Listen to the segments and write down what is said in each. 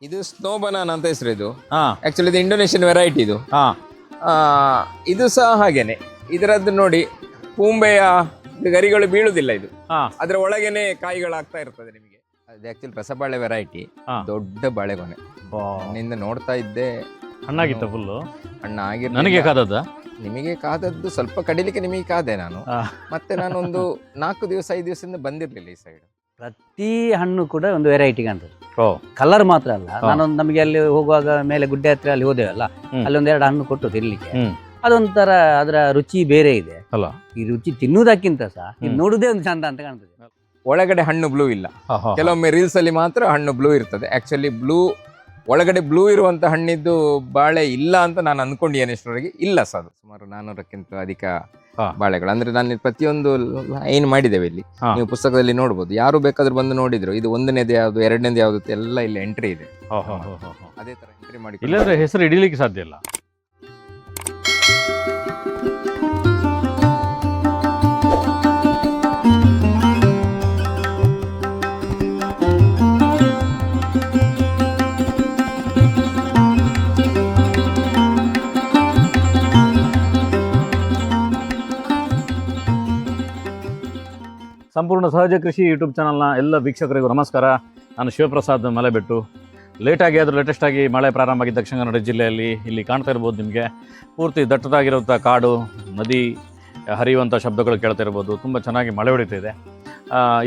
ಇದು snow banana ಅಂತ ಹೆಸರು ಇದು. ಹಾ ಆಕ್ಚುಲಿ ಇದು ಇಂಡೋನೇಷಿಯನ್ ವೆರೈಟಿ ಇದು. ಹಾ ಆ, ಇದು ಸಹ ಹಾಗೇನೆ. ಇದರದ್ದು ನೋಡಿ ಪೂಂಬೆಯ ಇದು ಗರಿಗಳು ಬೀಳುದಿಲ್ಲ ಇದು. ಹಾ ಅದ್ರ ಒಳಗೇನೆ ಕಾಯಿಗಳಾಗ್ತಾ ಇರ್ತದೆ ನಿಮಗೆ. ಅದು ಆಕ್ಚುಲಿ ರಸಬಾಳೆ ವೆರೈಟಿ. ಹಾ. ದೊಡ್ಡ ಬಾಳೆಗೊನೆ. ನಿಂದ ನೋಡ್ತಾ ಇದ್ದೆ ಹಣ್ಣಾಗಿತ್ತ ಫುಲ್ಲು. ಹಣ್ಣು ಆಗಿರ್ ನನಗೆ ಕಾದದ್ದ. ನಿಮಗೆ ಕಾದದ್ದು ಸ್ವಲ್ಪ ಕಡಿಲಿಕ್ಕೆ ನಿಮಗೆ ಕಾದೆ ನಾನು. ಹಾ. ಮತ್ತೆ ನಾನೊಂದು 4 ದಿವಸ 5 ದಿವಸದಿಂದ ಬಂದಿರ್ಲಿಲ್ಲ ಈ ಸೈಡ್. ಪ್ರತಿ ಹಣ್ಣು ಕೂಡ ಒಂದು ವೆರೈಟಿ ಕಾಣ್ತದೆ. ಓ ಕಲರ್ ಮಾತ್ರ ಅಲ್ಲ, ನಾನೊಂದು ನಮಗೆ ಅಲ್ಲಿ ಹೋಗುವಾಗ ಮೇಲೆ ಗುಡ್ಡೆ ಹತ್ರ ಅಲ್ಲಿ ಹೋದೆವಲ್ಲ, ಅಲ್ಲಿ ಒಂದೆರಡು ಹಣ್ಣು ಕೊಟ್ಟು ತಿನ್ಲಿಕ್ಕೆ. ಅದೊಂಥರ ಅದರ ರುಚಿ ಬೇರೆ ಇದೆ ಅಲ್ಲ. ಈ ರುಚಿ ತಿನ್ನುವುದಕ್ಕಿಂತ ಸಹ ಇದು ನೋಡುದೇ ಒಂದು ಚಂದ ಅಂತ ಕಾಣ್ತದೆ. ಒಳಗಡೆ ಹಣ್ಣು ಬ್ಲೂ ಇಲ್ಲ. ಕೆಲವೊಮ್ಮೆ ರೀಲ್ಸ್ ಅಲ್ಲಿ ಮಾತ್ರ ಹಣ್ಣು ಬ್ಲೂ ಇರ್ತದೆ. ಆಕ್ಚುಲಿ ಬ್ಲೂ ಒಳಗಡೆ ಬ್ಲೂ ಇರುವಂತ ಹಣ್ಣಿದ್ದು ಬಾಳೆ ಇಲ್ಲ ಅಂತ ನಾನು ಅನ್ಕೊಂಡಿದ್ದೇನೆ. ಎಷ್ಟರವರೆಗೆ ಇಲ್ಲ ಸರ್. ಅದು ಸುಮಾರು 400ಕ್ಕಿಂತ ಅಧಿಕ ಬಾಳೆಗಳು. ಅಂದ್ರೆ ನಾನು ಪ್ರತಿಯೊಂದು ಲೈನ್ ಮಾಡಿದ್ದೇವೆ ಇಲ್ಲಿ. ನೀವು ಪುಸ್ತಕದಲ್ಲಿ ನೋಡ್ಬೋದು. ಯಾರು ಬೇಕಾದ್ರೂ ಬಂದು ನೋಡಿದ್ರು ಇದು 1ನೇದು ಯಾವ್ದು 2ನೇದು ಯಾವ್ದು ಎಲ್ಲ ಇಲ್ಲಿ ಎಂಟ್ರಿ ಇದೆ. ಅದೇ ತರ ಎಂಟ್ರಿ ಮಾಡಿ. ಇಲ್ಲಾಂದ್ರೆ ಹೆಸರು ಹಿಡಿಲಿಕ್ಕೆ ಸಾಧ್ಯ ಇಲ್ಲ. ಸಂಪೂರ್ಣ ಸಹಜ ಕೃಷಿ ಯೂಟ್ಯೂಬ್ ಚಾನಲ್ನ ಎಲ್ಲ ವೀಕ್ಷಕರಿಗೂ ನಮಸ್ಕಾರ. ನಾನು ಶಿವಪ್ರಸಾದ್ ಮಲೆಬೆಟ್ಟು. ಲೇಟಾಗಿ ಆದರೂ ಲೇಟೆಸ್ಟಾಗಿ ಮಳೆ ಪ್ರಾರಂಭ ಆಗಿದ್ದ ದಕ್ಷಿಣ ಕನ್ನಡ ಜಿಲ್ಲೆಯಲ್ಲಿ ಇಲ್ಲಿ ಕಾಣ್ತಾ ಇರ್ಬೋದು. ನಿಮಗೆ ಪೂರ್ತಿ ದಟ್ಟದಾಗಿರುವಂಥ ಕಾಡು, ನದಿ ಹರಿಯುವಂಥ ಶಬ್ದಗಳು ಕೇಳ್ತಾ ಇರ್ಬೋದು. ತುಂಬ ಚೆನ್ನಾಗಿ ಮಳೆ ಹೊಡಿತಿದೆ.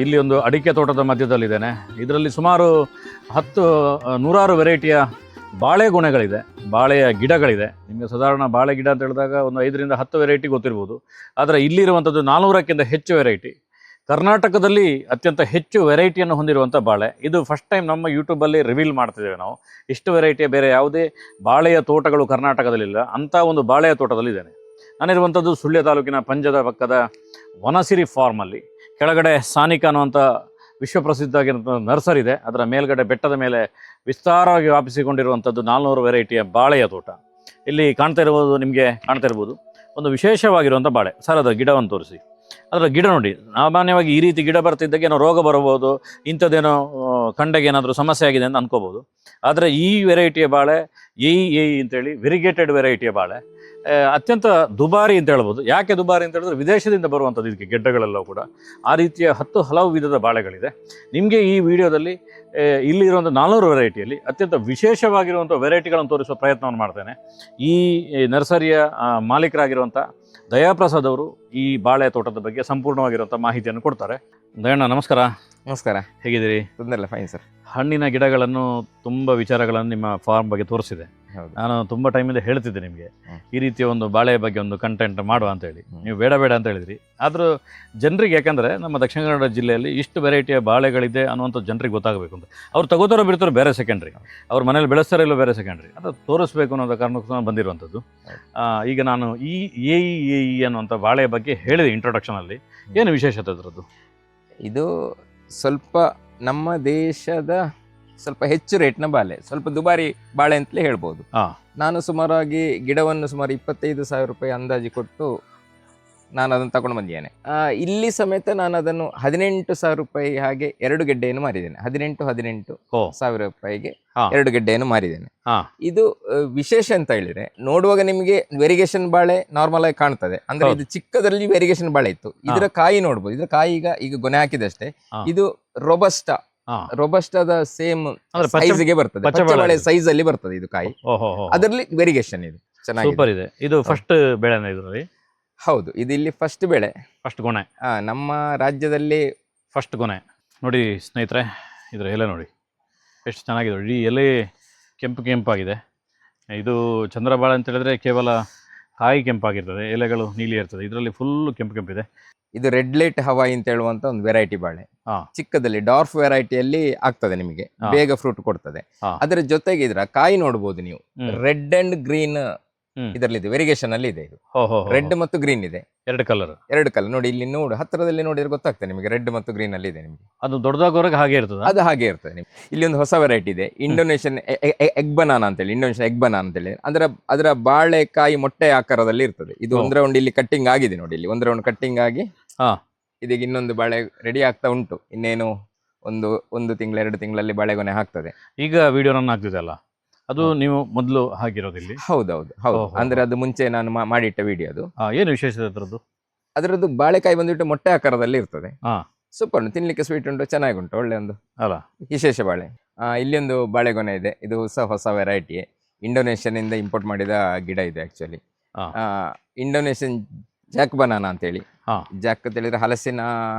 ಇಲ್ಲಿ ಒಂದು ಅಡಿಕೆ ತೋಟದ ಮಧ್ಯದಲ್ಲಿದ್ದೇನೆ. ಇದರಲ್ಲಿ ಸುಮಾರು 100 ವೆರೈಟಿಯ ಬಾಳೆ ಗುಣಗಳಿದೆ, ಬಾಳೆಯ ಗಿಡಗಳಿದೆ. ನಿಮಗೆ ಸಾಧಾರಣ ಬಾಳೆ ಗಿಡ ಅಂತ ಹೇಳಿದಾಗ ಒಂದು 5ರಿಂದ 10 ವೆರೈಟಿ ಗೊತ್ತಿರ್ಬೋದು. ಆದರೆ ಇಲ್ಲಿರುವಂಥದ್ದು 400ಕ್ಕಿಂತ ಹೆಚ್ಚು ವೆರೈಟಿ. ಕರ್ನಾಟಕದಲ್ಲಿ ಅತ್ಯಂತ ಹೆಚ್ಚು ವೆರೈಟಿಯನ್ನು ಹೊಂದಿರುವಂಥ ಬಾಳೆ ಇದು. ಫಸ್ಟ್ ಟೈಮ್ ನಮ್ಮ ಯೂಟ್ಯೂಬಲ್ಲಿ ರಿವೀಲ್ ಮಾಡ್ತಿದ್ದೇವೆ ನಾವು. ಇಷ್ಟು ವೆರೈಟಿಯ ಬೇರೆ ಯಾವುದೇ ಬಾಳೆಯ ತೋಟಗಳು ಕರ್ನಾಟಕದಲ್ಲಿಲ್ಲ. ಅಂಥ ಒಂದು ಬಾಳೆಯ ತೋಟದಲ್ಲಿದ್ದೇನೆ ನಾನಿರುವಂಥದ್ದು. ಸುಳ್ಯ ತಾಲೂಕಿನ ಪಂಜದ ಪಕ್ಕದ ವನಸಿರಿ ಫಾರ್ಮಲ್ಲಿ. ಕೆಳಗಡೆ ಸಾನಿಕ ಅನ್ನುವಂಥ ವಿಶ್ವಪ್ರಸಿದ್ಧ ಆಗಿರುವಂಥ ನರ್ಸರಿ ಇದೆ. ಅದರ ಮೇಲ್ಗಡೆ ಬೆಟ್ಟದ ಮೇಲೆ ವಿಸ್ತಾರವಾಗಿ ವ್ಯಾಪಿಸಿಕೊಂಡಿರುವಂಥದ್ದು 400 ವೆರೈಟಿಯ ಬಾಳೆಯ ತೋಟ. ಇಲ್ಲಿ ಕಾಣ್ತಾ ಇರ್ಬೋದು ಒಂದು ವಿಶೇಷವಾಗಿರುವಂಥ ಬಾಳೆ. ಸರ್ ಅದರ ಗಿಡವನ್ನು ತೋರಿಸಿ. ಅದರ ಗಿಡ ನೋಡಿ, ಸಾಮಾನ್ಯವಾಗಿ ಈ ರೀತಿ ಗಿಡ ಬರ್ತಿದ್ದಕ್ಕೆ ಏನೋ ರೋಗ ಬರಬಹುದು, ಇಂಥದ್ದೇನೋ ಕಂಡೆಗೆ ಏನಾದರೂ ಸಮಸ್ಯೆ ಆಗಿದೆ ಅಂತ ಅನ್ಕೋಬೋದು. ಆದರೆ ಈ ವೆರೈಟಿಯ ಬಾಳೆ ಅಂತೇಳಿ ವೆರಿಗೇಟೆಡ್ ವೆರೈಟಿಯ ಬಾಳೆ ಅತ್ಯಂತ ದುಬಾರಿ ಅಂತ ಹೇಳ್ಬೋದು. ಯಾಕೆ ದುಬಾರಿ ಅಂತ ಹೇಳಿದ್ರೆ ವಿದೇಶದಿಂದ ಬರುವಂಥದ್ದು ಇದಕ್ಕೆ ಗೆಡ್ಡೆಗಳೆಲ್ಲವೂ ಕೂಡ. ಆ ರೀತಿಯ ಹಲವು ವಿಧದ ಬಾಳೆಗಳಿದೆ. ನಿಮಗೆ ಈ ವಿಡಿಯೋದಲ್ಲಿ ಇಲ್ಲಿರುವಂಥ 400 ವೆರೈಟಿಯಲ್ಲಿ ಅತ್ಯಂತ ವಿಶೇಷವಾಗಿರುವಂಥ ವೆರೈಟಿಗಳನ್ನು ತೋರಿಸುವ ಪ್ರಯತ್ನವನ್ನು ಮಾಡ್ತೇನೆ. ಈ ನರ್ಸರಿಯ ಮಾಲೀಕರಾಗಿರುವಂಥ ದಯಾಪ್ರಸಾದ್ ಅವರು ಈ ಬಾಳೆ ತೋಟದ ಬಗ್ಗೆ ಸಂಪೂರ್ಣವಾಗಿರುವಂಥ ಮಾಹಿತಿಯನ್ನು ಕೊಡ್ತಾರೆ. ದಯಣ್ಣ ನಮಸ್ಕಾರ. ನಮಸ್ಕಾರ. ಹೇಗಿದ್ದೀರಿ? ತೊಂದರೆ ಫೈನ್ ಸರ್. ಹಣ್ಣಿನ ಗಿಡಗಳನ್ನು ತುಂಬ ವಿಚಾರಗಳನ್ನು ನಿಮ್ಮ ಫಾರ್ಮ್ ಬಗ್ಗೆ ತೋರಿಸಿದೆ. ನಾನು ತುಂಬ ಟೈಮಿಂದ ಹೇಳ್ತಿದ್ದೆ ನಿಮಗೆ ಈ ರೀತಿಯ ಒಂದು ಬಾಳೆ ಬಗ್ಗೆ ಒಂದು ಕಂಟೆಂಟ್ ಮಾಡುವ ಅಂತೇಳಿ. ನೀವು ಬೇಡ ಅಂತ ಹೇಳಿದ್ರಿ. ಆದರೂ ಜನರಿಗೆ, ಯಾಕಂದರೆ ನಮ್ಮ ದಕ್ಷಿಣ ಕನ್ನಡ ಜಿಲ್ಲೆಯಲ್ಲಿ ಇಷ್ಟು ವೆರೈಟಿಯ ಬಾಳೆಗಳಿದೆ ಅನ್ನುವಂಥ ಜನರಿಗೆ ಗೊತ್ತಾಗಬೇಕು ಅಂತ. ಅವ್ರು ತಗೋತಾರೋ ಬಿಡ್ತಾರೋ ಬೇರೆ ಸೆಕೆಂಡ್ರಿ, ಅವ್ರ ಮನೇಲಿ ಬೆಳೆಸ್ತಾರೋ ಇಲ್ಲೋ ಬೇರೆ ಸೆಕೆಂಡ್ರಿ, ಅದು ತೋರಿಸ್ಬೇಕು ಅನ್ನೋದ ಕಾರಣಕ್ಕೋಸ್ಕರ ಬಂದಿರುವಂಥದ್ದು. ಈಗ ನಾನು ಈ ಅನ್ನುವಂಥ ಬಾಳೆ ಬಗ್ಗೆ ಹೇಳಿದೆ ಇಂಟ್ರೊಡಕ್ಷನಲ್ಲಿ. ಏನು ವಿಶೇಷತೆ ಅದರದ್ದು? ಇದು ಸ್ವಲ್ಪ ನಮ್ಮ ದೇಶದ ಸ್ವಲ್ಪ ಹೆಚ್ಚು ರೇಟ್ನ ಬಾಳೆ, ಸ್ವಲ್ಪ ದುಬಾರಿ ಬಾಳೆ ಅಂತಲೇ ಹೇಳ್ಬೋದು. ನಾನು ಸುಮಾರಾಗಿ ಗಿಡವನ್ನು ಸುಮಾರು 25,000 ರೂಪಾಯಿ ಅಂದಾಜು ಕೊಟ್ಟು ನಾನು ಅದನ್ನು ತಗೊಂಡು ಬಂದಿದ್ದೇನೆ. ಇಲ್ಲಿ ಸಮೇತ ನಾನು ಅದನ್ನು 18,000 ರೂಪಾಯಿ ಹಾಗೆ 2 ಗೆಡ್ಡೆಯನ್ನು ಮಾರಿದ್ದೇನೆ. 18,000 ರೂಪಾಯಿಗೆ 2 ಗೆಡ್ಡೆಯನ್ನು ಮಾರಿದ್ದೇನೆ. ಇದು ವಿಶೇಷ ಅಂತ ಹೇಳಿದ್ರೆ, ನೋಡುವಾಗ ನಿಮಗೆ ವೆರಿಗೇಷನ್ ಬಾಳೆ ನಾರ್ಮಲ್ ಆಗಿ ಕಾಣ್ತದೆ. ಅಂದ್ರೆ ಇದು ಚಿಕ್ಕದಲ್ಲಿ ವೆರಿಗೇಷನ್ ಬಾಳೆ ಇತ್ತು. ಇದರ ಕಾಯಿ ನೋಡ್ಬೋದು. ಇದರ ಕಾಯಿ ಈಗ ಗೊನೆ ಹಾಕಿದಷ್ಟೇ. ಇದು ರೊಬಸ್ಟಾದ ಸೇಮ್ ಸೈಜ್ಗೆ ಬರ್ತದೆ, ಪಚ್ಚೆ ಬಾಳೆ ಸೈಜ್ ಅಲ್ಲಿ ಬರ್ತದೆ ಇದು ಕಾಯಿ. ಅದರಲ್ಲಿ ವೆರಿಗೇಷನ್ ಇದು ಚೆನ್ನಾಗಿದೆ. ಇದು ಫಸ್ಟ್ ಬೆಳೆನ ಇದರಲ್ಲಿ? ಹೌದು, ಇದು ಇಲ್ಲಿ ಫಸ್ಟ್ ಬೆಳೆ, ಫಸ್ಟ್ ಗೊನೆ. ನಮ್ಮ ರಾಜ್ಯದಲ್ಲಿ ಫಸ್ಟ್ ಗೊನೆ. ನೋಡಿ ಸ್ನೇಹಿತರೆ, ಇದರ ಎಲೆ ನೋಡಿ ಎಷ್ಟು ಚೆನ್ನಾಗಿದೆ. ಇಡೀ ಎಲೆ ಕೆಂಪಾಗಿದೆ. ಇದು ಚಂದ್ರಬಾಳೆ ಅಂತ ಹೇಳಿದ್ರೆ ಕೇವಲ ಕಾಯಿ ಕೆಂಪಾಗಿರ್ತದೆ, ಎಲೆಗಳು ನೀಲಿ ಇರ್ತದೆ. ಇದರಲ್ಲಿ ಫುಲ್ ಕೆಂಪಿದೆ. ಇದು ರೆಡ್ ಲೈಟ್ ಹವಾಯಿ ಅಂತ ಹೇಳುವಂತ ಒಂದು ವೆರೈಟಿ ಬಾಳೆ. ಚಿಕ್ಕದಲ್ಲಿ ಡಾರ್ಫ್ ವೆರೈಟಿಯಲ್ಲಿ ಆಗ್ತದೆ, ನಿಮಗೆ ಬೇಗ ಫ್ರೂಟ್ ಕೊಡ್ತದೆ. ಅದರ ಜೊತೆಗೆ ಇದರ ಕಾಯಿ ನೋಡಬಹುದು ನೀವು, ರೆಡ್ ಅಂಡ್ ಗ್ರೀನ್ ಇದರಲ್ಲಿ ಇದೆ, ವೆರಿಗೇಷನ್ ಅಲ್ಲಿ ಇದೆ. ಇದು ರೆಡ್ ಮತ್ತು ಗ್ರೀನ್ ಇದೆ, 2 ಕಲರ್ ನೋಡಿ. ಇಲ್ಲಿ ನೋಡಿ, ಹತ್ತಿರದಲ್ಲಿ ನೋಡಿದ್ರೆ ಗೊತ್ತಾಗ್ತದೆ ನಿಮಗೆ, ರೆಡ್ ಮತ್ತು ಗ್ರೀನ್ ಅಲ್ಲಿ ಇದೆ ನಿಮಗೆ. ಅದು ದೊಡ್ಡದಾಗೋರಿಗೆ ಹಾಗೆ ಇರ್ತದೆ, ಅದು ಹಾಗೆ ಇರ್ತದೆ ನಿಮ್ಗೆ. ಇಲ್ಲಿ ಒಂದು ಹೊಸ ವೆರೈಟಿ ಇದೆ, ಇಂಡೋನೇಷಿಯನ್ ಎಗ್ ಬನಾನಾ ಅಂತೇಳಿ. ಇಂಡೋನೇಷಿಯನ್ ಎಗ್ ಬನಾನಾ ಅಂತೇಳಿ ಅದರ ಬಾಳೆಕಾಯಿ ಮೊಟ್ಟೆ ಆಕಾರದಲ್ಲಿ ಇರ್ತದೆ. ಇದು ಒಂದು ರೌಂಡ್ ಇಲ್ಲಿ ಕಟ್ಟಿಂಗ್ ಆಗಿದೆ ನೋಡಿ. ಇಲ್ಲಿ ಒಂದು ರೌಂಡ್ ಕಟ್ಟಿಂಗ್ ಆಗಿ ಇದೀಗ ಇನ್ನೊಂದು ಬಾಳೆ ರೆಡಿ ಆಗ್ತಾ ಉಂಟು. ಇನ್ನೇನು ಒಂದು ತಿಂಗಳು 2 ತಿಂಗಳಲ್ಲಿ ಬಾಳೆಗೊನೆ ಹಾಕ್ತದೆ. ಈಗ ವಿಡಿಯೋ ರನ್ ಆಗ್ತಿದೆ ಅಲ್ಲ, ಅದು ನೀವು ಮೊದಲು ಹಾಕಿರೋದಿಲ್ಲಿ? ಹೌದು. ಅಂದ್ರೆ ಅದು ಮುಂಚೆ ನಾನು ಮಾಡಿಟ್ಟ ವಿಡಿಯೋ ಅದು. ಏನು ವಿಶೇಷತೆ ಅದರದ್ದು? ಅದರದ್ದು ಬಾಳೆಕಾಯಿ ಬಂದ್ಬಿಟ್ಟು ಮೊಟ್ಟೆ ಆಕಾರದಲ್ಲಿ ಇರ್ತದೆ. ಹಾ, ಸೂಪರ್, ತಿನ್ಲಿಕ್ಕೆ ಸ್ವೀಟ್ ಉಂಟು, ಚೆನ್ನಾಗುಂಟು, ಒಳ್ಳೆ ಒಂದು ಅಲ್ಲ ವಿಶೇಷ ಬಾಳೆ. ಇಲ್ಲಿ ಒಂದು ಬಾಳೆಗೊನೆ ಇದೆ, ಇದು ಹೊಸ ವೆರೈಟಿ, ಇಂಡೋನೇಷ್ಯಾನಿಂದ ಇಂಪೋರ್ಟ್ ಮಾಡಿದ ಗಿಡ ಇದೆ ಆಕ್ಚುಲಿ. ಇಂಡೋನೇಷ್ಯನ್ ಜಾಕ್ ಬನಾನಾ ಅಂತೇಳಿ. ಜಾಕ್ ಅಂತ ಹೇಳಿದ್ರೆ ಹಲಸಿನ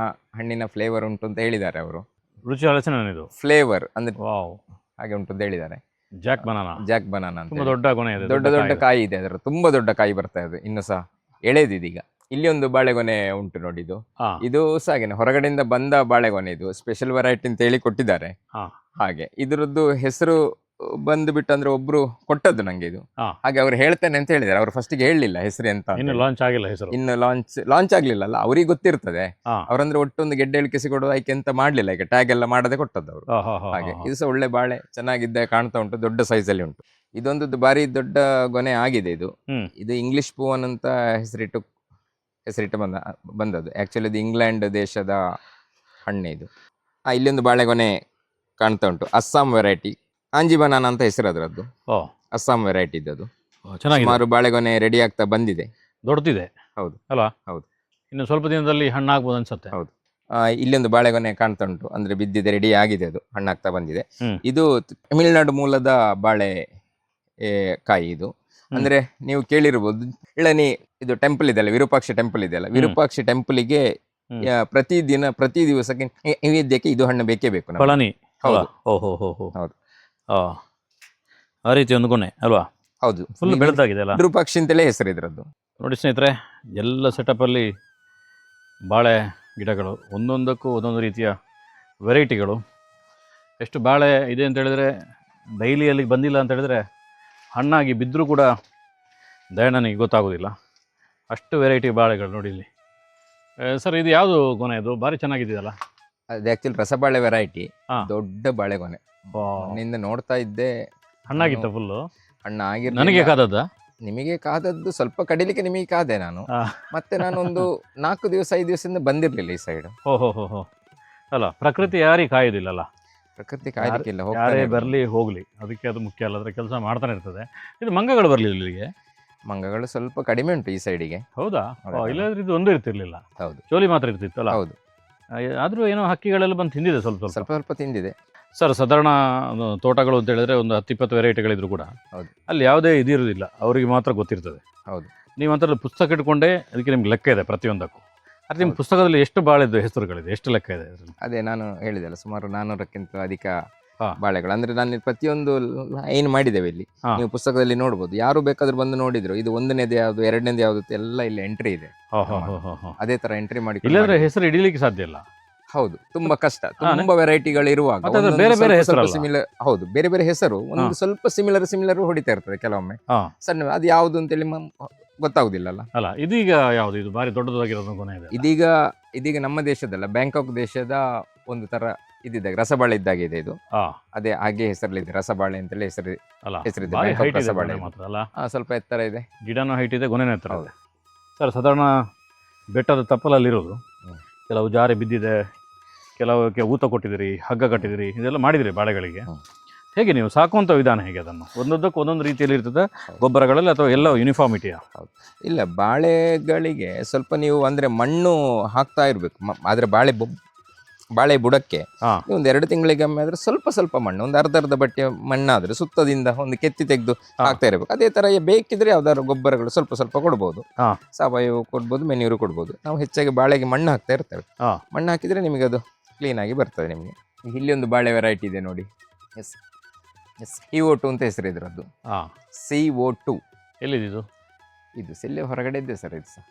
ಹಣ್ಣಿನ ಫ್ಲೇವರ್ ಉಂಟು ಅಂತ ಹೇಳಿದ್ದಾರೆ ಅವರು. ರುಚಿ ಹಲಸಿನ ಇದು ಫ್ಲೇವರ್ ಅಂದ್ರೆ ವಾವ್ ಹಾಗೆ ಉಂಟು ಅಂತ ಹೇಳಿದ್ದಾರೆ. ಜಾಕ್ ಬನಾನಾ ಅಂತ ತುಂಬಾ ದೊಡ್ಡ ಗೊನೆ ಇದೆ, ದೊಡ್ಡ ಕಾಯಿ ಇದೆ, ಅದರ ತುಂಬಾ ದೊಡ್ಡ ಕಾಯಿ ಬರ್ತಾ ಇದೆ, ಇನ್ನು ಸಹ ಎಳೆದಿದೆ. ಈಗ ಇಲ್ಲಿ ಒಂದು ಬಾಳೆಗೊನೆ ಉಂಟು ನೋಡಿ, ಇದು ಸಹ ಹಾಗೇನೆ ಹೊರಗಡೆಯಿಂದ ಬಂದ ಬಾಳೆಗೊನೆ, ಇದು ಸ್ಪೆಷಲ್ ವೆರೈಟಿ ಅಂತ ಹೇಳಿ ಕೊಟ್ಟಿದ್ದಾರೆ. ಹಾಗೆ ಇದ್ರದ್ದು ಹೆಸರು ಬಂದ್ಬಿಟ್ಟು ಅಂದ್ರೆ ಒಬ್ರು ಕೊಟ್ಟದ್ದು ನಂಗೆ ಇದು, ಹಾಗೆ ಅವ್ರು ಹೇಳ್ತೇನೆ ಅಂತ ಹೇಳಿದ್ದಾರೆ. ಅವ್ರು ಫಸ್ಟಿಗೆ ಹೇಳಲಿಲ್ಲ ಹೆಸರು ಎಂತ, ಇನ್ನು ಲಾಂಚ್ ಆಗಿಲ್ಲ ಹೆಸರು, ಇನ್ನು ಲಾಂಚ್ ಆಗ್ಲಿಲ್ಲ ಅಲ್ಲ, ಅವ್ರಿಗೆ ಗೊತ್ತಿರ್ತದೆ. ಅವ್ರಂದ್ರೆ ಒಟ್ಟೊಂದು ಗೆಡ್ಡೆ ಇಳಿಕೆ ಸಿಗೋದು ಆಯ್ಕೆ ಅಂತ ಮಾಡ್ಲಿಲ್ಲ, ಈಗ ಟ್ಯಾಗ್ ಎಲ್ಲ ಮಾಡದೆ ಕೊಟ್ಟದ್ದು ಅವರು. ಹಾಗೆ ಇದು ಸಹ ಒಳ್ಳೆ ಬಾಳೆ, ಚೆನ್ನಾಗಿದ್ದೆ, ಕಾಣ್ತಾ ಉಂಟು, ದೊಡ್ಡ ಸೈಜ್ ಅಲ್ಲಿ ಉಂಟು. ಇದೊಂದು ಬಾರಿ ದೊಡ್ಡ ಗೊನೆ ಆಗಿದೆ ಇದು. ಇದು ಇಂಗ್ಲಿಷ್ ಪೂವನ್ ಅಂತ ಹೆಸರಿಟ್ಟು ಬಂದದ್ದು. ಆಕ್ಚುಲಿ ಇದು ಇಂಗ್ಲೆಂಡ್ ದೇಶದ ಹಣ್ಣೆ ಇದು. ಇಲ್ಲೊಂದು ಬಾಳೆಗೊನೆ ಕಾಣ್ತಾ ಉಂಟು, ಅಸ್ಸಾಂ ವೆರೈಟಿ, ಆಂಜಿ ಬನಾನಾ ಅಂತ ಹೆಸರು ಅದರದ್ದು. ಅಸ್ಸಾಂ ವೆರೈಟಿ ಇದ್ದದು. ಸುಮಾರು ಬಾಳೆಗೊನೆ ರೆಡಿ ಆಗ್ತಾ ಬಂದಿದೆ, ದೊಡ್ಡದಿದೆ. ಹೌದು ಅಲ್ವಾ? ಹೌದು. ಇನ್ನು ಸ್ವಲ್ಪ ದಿನದಲ್ಲಿ ಹಣ್ಣಾಗ್ಬೋದು ಅನ್ಸುತ್ತೆ. ಹೌದು. ಇಲ್ಲೊಂದು ಬಾಳೆಗೊನೆ ಕಾಣ್ತಾ ಉಂಟು, ಅಂದ್ರೆ ಬಿದ್ದಿದೆ, ರೆಡಿ ಆಗಿದೆ, ಅದು ಹಣ್ಣಾಗ್ತಾ ಬಂದಿದೆ. ಇದು ತಮಿಳುನಾಡು ಮೂಲದ ಬಾಳೆ ಕಾಯಿ ಇದು. ಅಂದ್ರೆ ನೀವು ಕೇಳಿರ್ಬೋದು, ಇಳನಿ ಇದು ಟೆಂಪಲ್ ಇದೆಯಲ್ಲ, ವಿರೂಪಾಕ್ಷ ಟೆಂಪಲ್ ಇದೆಯಲ್ಲ, ವಿರೂಪಾಕ್ಷ ಟೆಂಪಲ್ಗೆ ಪ್ರತಿ ದಿವಸಕ್ಕೆ ನೈವೇದ್ಯಕ್ಕೆ ಇದು ಹಣ್ಣು ಬೇಕೇ ಬೇಕು. ಪಳನಿ. ಹೌದು. ಹೌದು. ಆ ರೀತಿ ಒಂದು ಗೊನೆ ಅಲ್ವಾ? ಹೌದು, ಫುಲ್ ಬೆಳೆದಾಗಿದೆ ಅಲ್ಲ, ವಿರೂಪಾಕ್ಷಿ ಅಂತಲೇ ಹೆಸರು ಇದ್ರದ್ದು. ನೋಡಿ ಸ್ನೇಹಿತರೆ, ಎಲ್ಲ ಸೆಟಪ್ ಅಲ್ಲಿ ಬಾಳೆ ಗಿಡಗಳು, ಒಂದೊಂದಕ್ಕೂ ಒಂದೊಂದು ರೀತಿಯ ವೆರೈಟಿಗಳು. ಎಷ್ಟು ಬಾಳೆ ಇದೆ ಅಂತ ಹೇಳಿದ್ರೆ, ಡೈಲಿ ಅಲ್ಲಿಗೆ ಬಂದಿಲ್ಲ ಅಂತ ಹೇಳಿದ್ರೆ ಹಣ್ಣಾಗಿ ಬಿದ್ದರೂ ಕೂಡ ದಯಣ್ಣನಿಗೆ ಗೊತ್ತಾಗೋದಿಲ್ಲ, ಅಷ್ಟು ವೆರೈಟಿ ಬಾಳೆಗಳು ನೋಡಿ ಇಲ್ಲಿ. ಸರ್, ಇದು ಯಾವುದು ಗೊನೆ? ಇದು ಭಾರಿ ಚೆನ್ನಾಗಿದೆಯಲ್ಲ. ಅದು ಆಕ್ಚುಲಿ ರಸಬಾಳೆ ವೆರೈಟಿ, ದೊಡ್ಡ ಬಾಳೆಗೊನೆ. ನಿಂದ ನೋಡ್ತಾ ಇದ್ದೆ, ಹಣ್ಣಾಗಿತ್ತ ಫುಲ್ಲು? ಹಣ್ಣಾಗಿರ್ ನನಗೆ ಕಾದದ್ದ? ನಿಮಗೆ ಕಾದದ್ದು ಸ್ವಲ್ಪ ಕಡಿಲಿಕ್ಕೆ ನಿಮಗೆ ಕಾದೆ ನಾನು. ಮತ್ತೆ ನಾನು ಒಂದು 4 ದಿವಸ 5 ದಿವಸದಿಂದ ಬಂದಿರ್ಲಿಲ್ಲ ಈ ಸೈಡ್. ಓಹೋ ಅಲ್ಲ, ಪ್ರಕೃತಿ ಯಾರಿಗೆ ಕಾಯೋದಿಲ್ಲಲ್ಲ, ಪ್ರಕೃತಿ ಕಾಯ್ಲಿಕ್ಕಿಲ್ಲ, ಯಾರೇ ಬರಲಿ ಹೋಗ್ಲಿ, ಅದಕ್ಕೆ ಅದು ಮುಖ್ಯ ಅಲ್ಲ, ಅದರ ಕೆಲಸ ಮಾಡ್ತಾನೆ ಇರ್ತದೆ. ಇದು ಮಂಗಗಳು ಬರಲಿಲ್ಲ ಇಲ್ಲಿಗೆ? ಮಂಗಗಳು ಸ್ವಲ್ಪ ಕಡಿಮೆ ಉಂಟು ಈ ಸೈಡಿಗೆ. ಹೌದಾ? ಇಲ್ಲಾದ್ರೆ ಇದು ಒಂದು ಇರ್ತಿರ್ಲಿಲ್ಲ. ಹೌದು, ಚೋಲಿ ಮಾತ್ರ ಇರ್ತಿತ್ತಲ್ಲ. ಹೌದು. ಆದ್ರೂ ಏನೋ ಹಕ್ಕಿಗಳೆಲ್ಲ ಬಂದು ತಿಂದಿದೆ ಸ್ವಲ್ಪ ತಿಂದಿದೆ. ಸರ್, ಸಾಧಾರಣ ತೋಟಗಳು ಅಂತ ಹೇಳಿದ್ರೆ ಒಂದು 10-20 ವೆರೈಟಿಗಳಿದ್ರು ಕೂಡ ಅಲ್ಲಿ ಯಾವುದೇ ಇದಿರುವುದಿಲ್ಲ, ಅವರಿಗೆ ಮಾತ್ರ ಗೊತ್ತಿರ್ತದೆ. ಹೌದು. ನೀವು ಅಂತ ಪುಸ್ತಕ ಇಟ್ಕೊಂಡೆ ಅದಕ್ಕೆ ನಿಮ್ಗೆ ಲೆಕ್ಕ ಇದೆ ಪ್ರತಿಯೊಂದಕ್ಕೂ. ಅದು ನಿಮ್ಮ ಪುಸ್ತಕದಲ್ಲಿ ಎಷ್ಟು ಬಾಳೆದು ಹೆಸರುಗಳಿದೆ, ಎಷ್ಟು ಲೆಕ್ಕ ಇದೆ? ಅದೇ ನಾನು ಹೇಳಿದೆಲ್ಲ, ಸುಮಾರು 400ಕ್ಕಿಂತ ಅಧಿಕ ಬಾಳೆಗಳು. ಅಂದ್ರೆ ನಾನು ಪ್ರತಿಯೊಂದು ಏನು ಮಾಡಿದ್ದೇವೆ ಇಲ್ಲಿ ನೀವು ಪುಸ್ತಕದಲ್ಲಿ ನೋಡ್ಬೋದು. ಯಾರು ಬೇಕಾದ್ರೂ ಬಂದು ನೋಡಿದ್ರು ಇದು 1ನೇದು ಯಾವ್ದು 2ನೇದು ಯಾವ್ದು ಎಲ್ಲ ಇಲ್ಲಿ ಎಂಟ್ರಿ ಇದೆ. ಅದೇ ತರ ಎಂಟ್ರಿ ಮಾಡಿ, ಇಲ್ಲಾಂದ್ರೆ ಹೆಸರು ಹಿಡಿಲಿಕ್ಕೆ ಸಾಧ್ಯ ಇಲ್ಲ. ಹೌದು, ತುಂಬಾ ಕಷ್ಟ. ತುಂಬಾ ವೆರೈಟಿಗಳು ಇರುವಾಗ ಬೇರೆ ಬೇರೆ ಹೆಸರು. ಹೌದು, ಬೇರೆ ಬೇರೆ ಹೆಸರು, ಒಂದು ಸ್ವಲ್ಪ ಸಿಮಿಲರ್ ಹೊಡಿತಾ ಇರ್ತದೆ ಕೆಲವೊಮ್ಮೆ. ಸಣ್ಣ ಅದು ಯಾವ್ದು ಅಂತೇಳಿ ಗೊತ್ತಾಗುದಿಲ್ಲ ಅಲ್ಲ. ಇದೀಗ ಯಾವ್ದು? ಇದು ಬಾರಿ ದೊಡ್ಡದಾಗಿರೋದು ಗೊನೆ ಇದೆ. ಇದೀಗ ನಮ್ಮ ದೇಶದಲ್ಲ, ಬ್ಯಾಂಕಾಕ್ ದೇಶದ ಒಂದು ತರ ಇದಿದೆ, ರಸಬಾಳೆ ಇದ್ದಾಗಿದೆ ಇದು. ಅದೇ ಹಾಗೆ ಹೆಸರಲ್ಲಿದೆ, ರಸಬಾಳೆ ಅಂತೇಳಿ ಹೆಸರಿದೆ. ರಸಬಾಳೆ ಮಾತ್ರ ಅಲ್ಲ, ಸ್ವಲ್ಪ ಎತ್ತರ ಇದೆ, ಗಿಡನೂ ಹೈಟ್ ಇದೆ, ಗೊನೆನೂ ಎತ್ತರ ಇದೆ. ಸರ್, ಸಾಧಾರಣ ಬೆಟ್ಟದ ತಪ್ಪಲಲ್ಲಿರೋದು, ಕೆಲವು ಜಾರಿ ಬಿದ್ದಿದೆ, ಕೆಲವಕ್ಕೆ ಊತ ಕೊಟ್ಟಿದ್ದೀರಿ, ಹಗ್ಗ ಕಟ್ಟಿದಿರಿ, ಇದೆಲ್ಲ ಮಾಡಿದಿರಿ ಬಾಳೆಗಳಿಗೆ. ಹೇಗೆ ನೀವು ಸಾಕುವಂಥ ವಿಧಾನ ಹೇಗೆ? ಅದನ್ನು ಒಂದೊಂದಕ್ಕೂ ಒಂದೊಂದು ರೀತಿಯಲ್ಲಿ ಇರ್ತದೆ ಗೊಬ್ಬರಗಳಲ್ಲಿ, ಅಥವಾ ಎಲ್ಲ ಯೂನಿಫಾರ್ಮಿಟಿಯಾ? ಇಲ್ಲ, ಬಾಳೆಗಳಿಗೆ ಸ್ವಲ್ಪ ನೀವು ಅಂದ್ರೆ ಮಣ್ಣು ಹಾಕ್ತಾ ಇರ್ಬೇಕು. ಆದ್ರೆ ಬಾಳೆ ಬುಡಕ್ಕೆ ಒಂದು 2 ತಿಂಗಳಿಗೊಮ್ಮೆ ಆದ್ರೆ ಸ್ವಲ್ಪ ಮಣ್ಣು, ಒಂದು ಅರ್ಧ ಬಟ್ಟೆ ಮಣ್ಣಾದ್ರೆ ಸುತ್ತದಿಂದ ಒಂದು ಕೆತ್ತಿ ತೆಗೆದು ಹಾಕ್ತಾ ಇರ್ಬೇಕು. ಅದೇ ತರ ಬೇಕಿದ್ರೆ ಯಾವ್ದಾದ್ರು ಗೊಬ್ಬರಗಳು ಸ್ವಲ್ಪ ಕೊಡ್ಬೋದು, ಸಾವಯವ ಕೊಡ್ಬೋದು, ಮೆನ್ಯೂರು ಕೊಡ್ಬೋದು. ನಾವು ಹೆಚ್ಚಾಗಿ ಬಾಳೆಗೆ ಮಣ್ಣು ಹಾಕ್ತಾ ಇರ್ತೇವೆ. ಮಣ್ಣು ಹಾಕಿದ್ರೆ ನಿಮಗೆ ಅದು ಕ್ಲೀನ್ ಆಗಿ ಬರ್ತದೆ ನಿಮಗೆ. ಇಲ್ಲಿ ಒಂದು ಬಾಳೆ ವೆರೈಟಿ ಇದೆ ನೋಡಿ, CO2 ಅಂತ ಹೆಸರು ಇದ್ರದ್ದು. CO2 ಎಲ್ಲಿದ್ದು? ಇದು ಎಲ್ಲೇ ಹೊರಗಡೆ ಇದ್ದೆ ಸರ್. ಇದು ಸಹ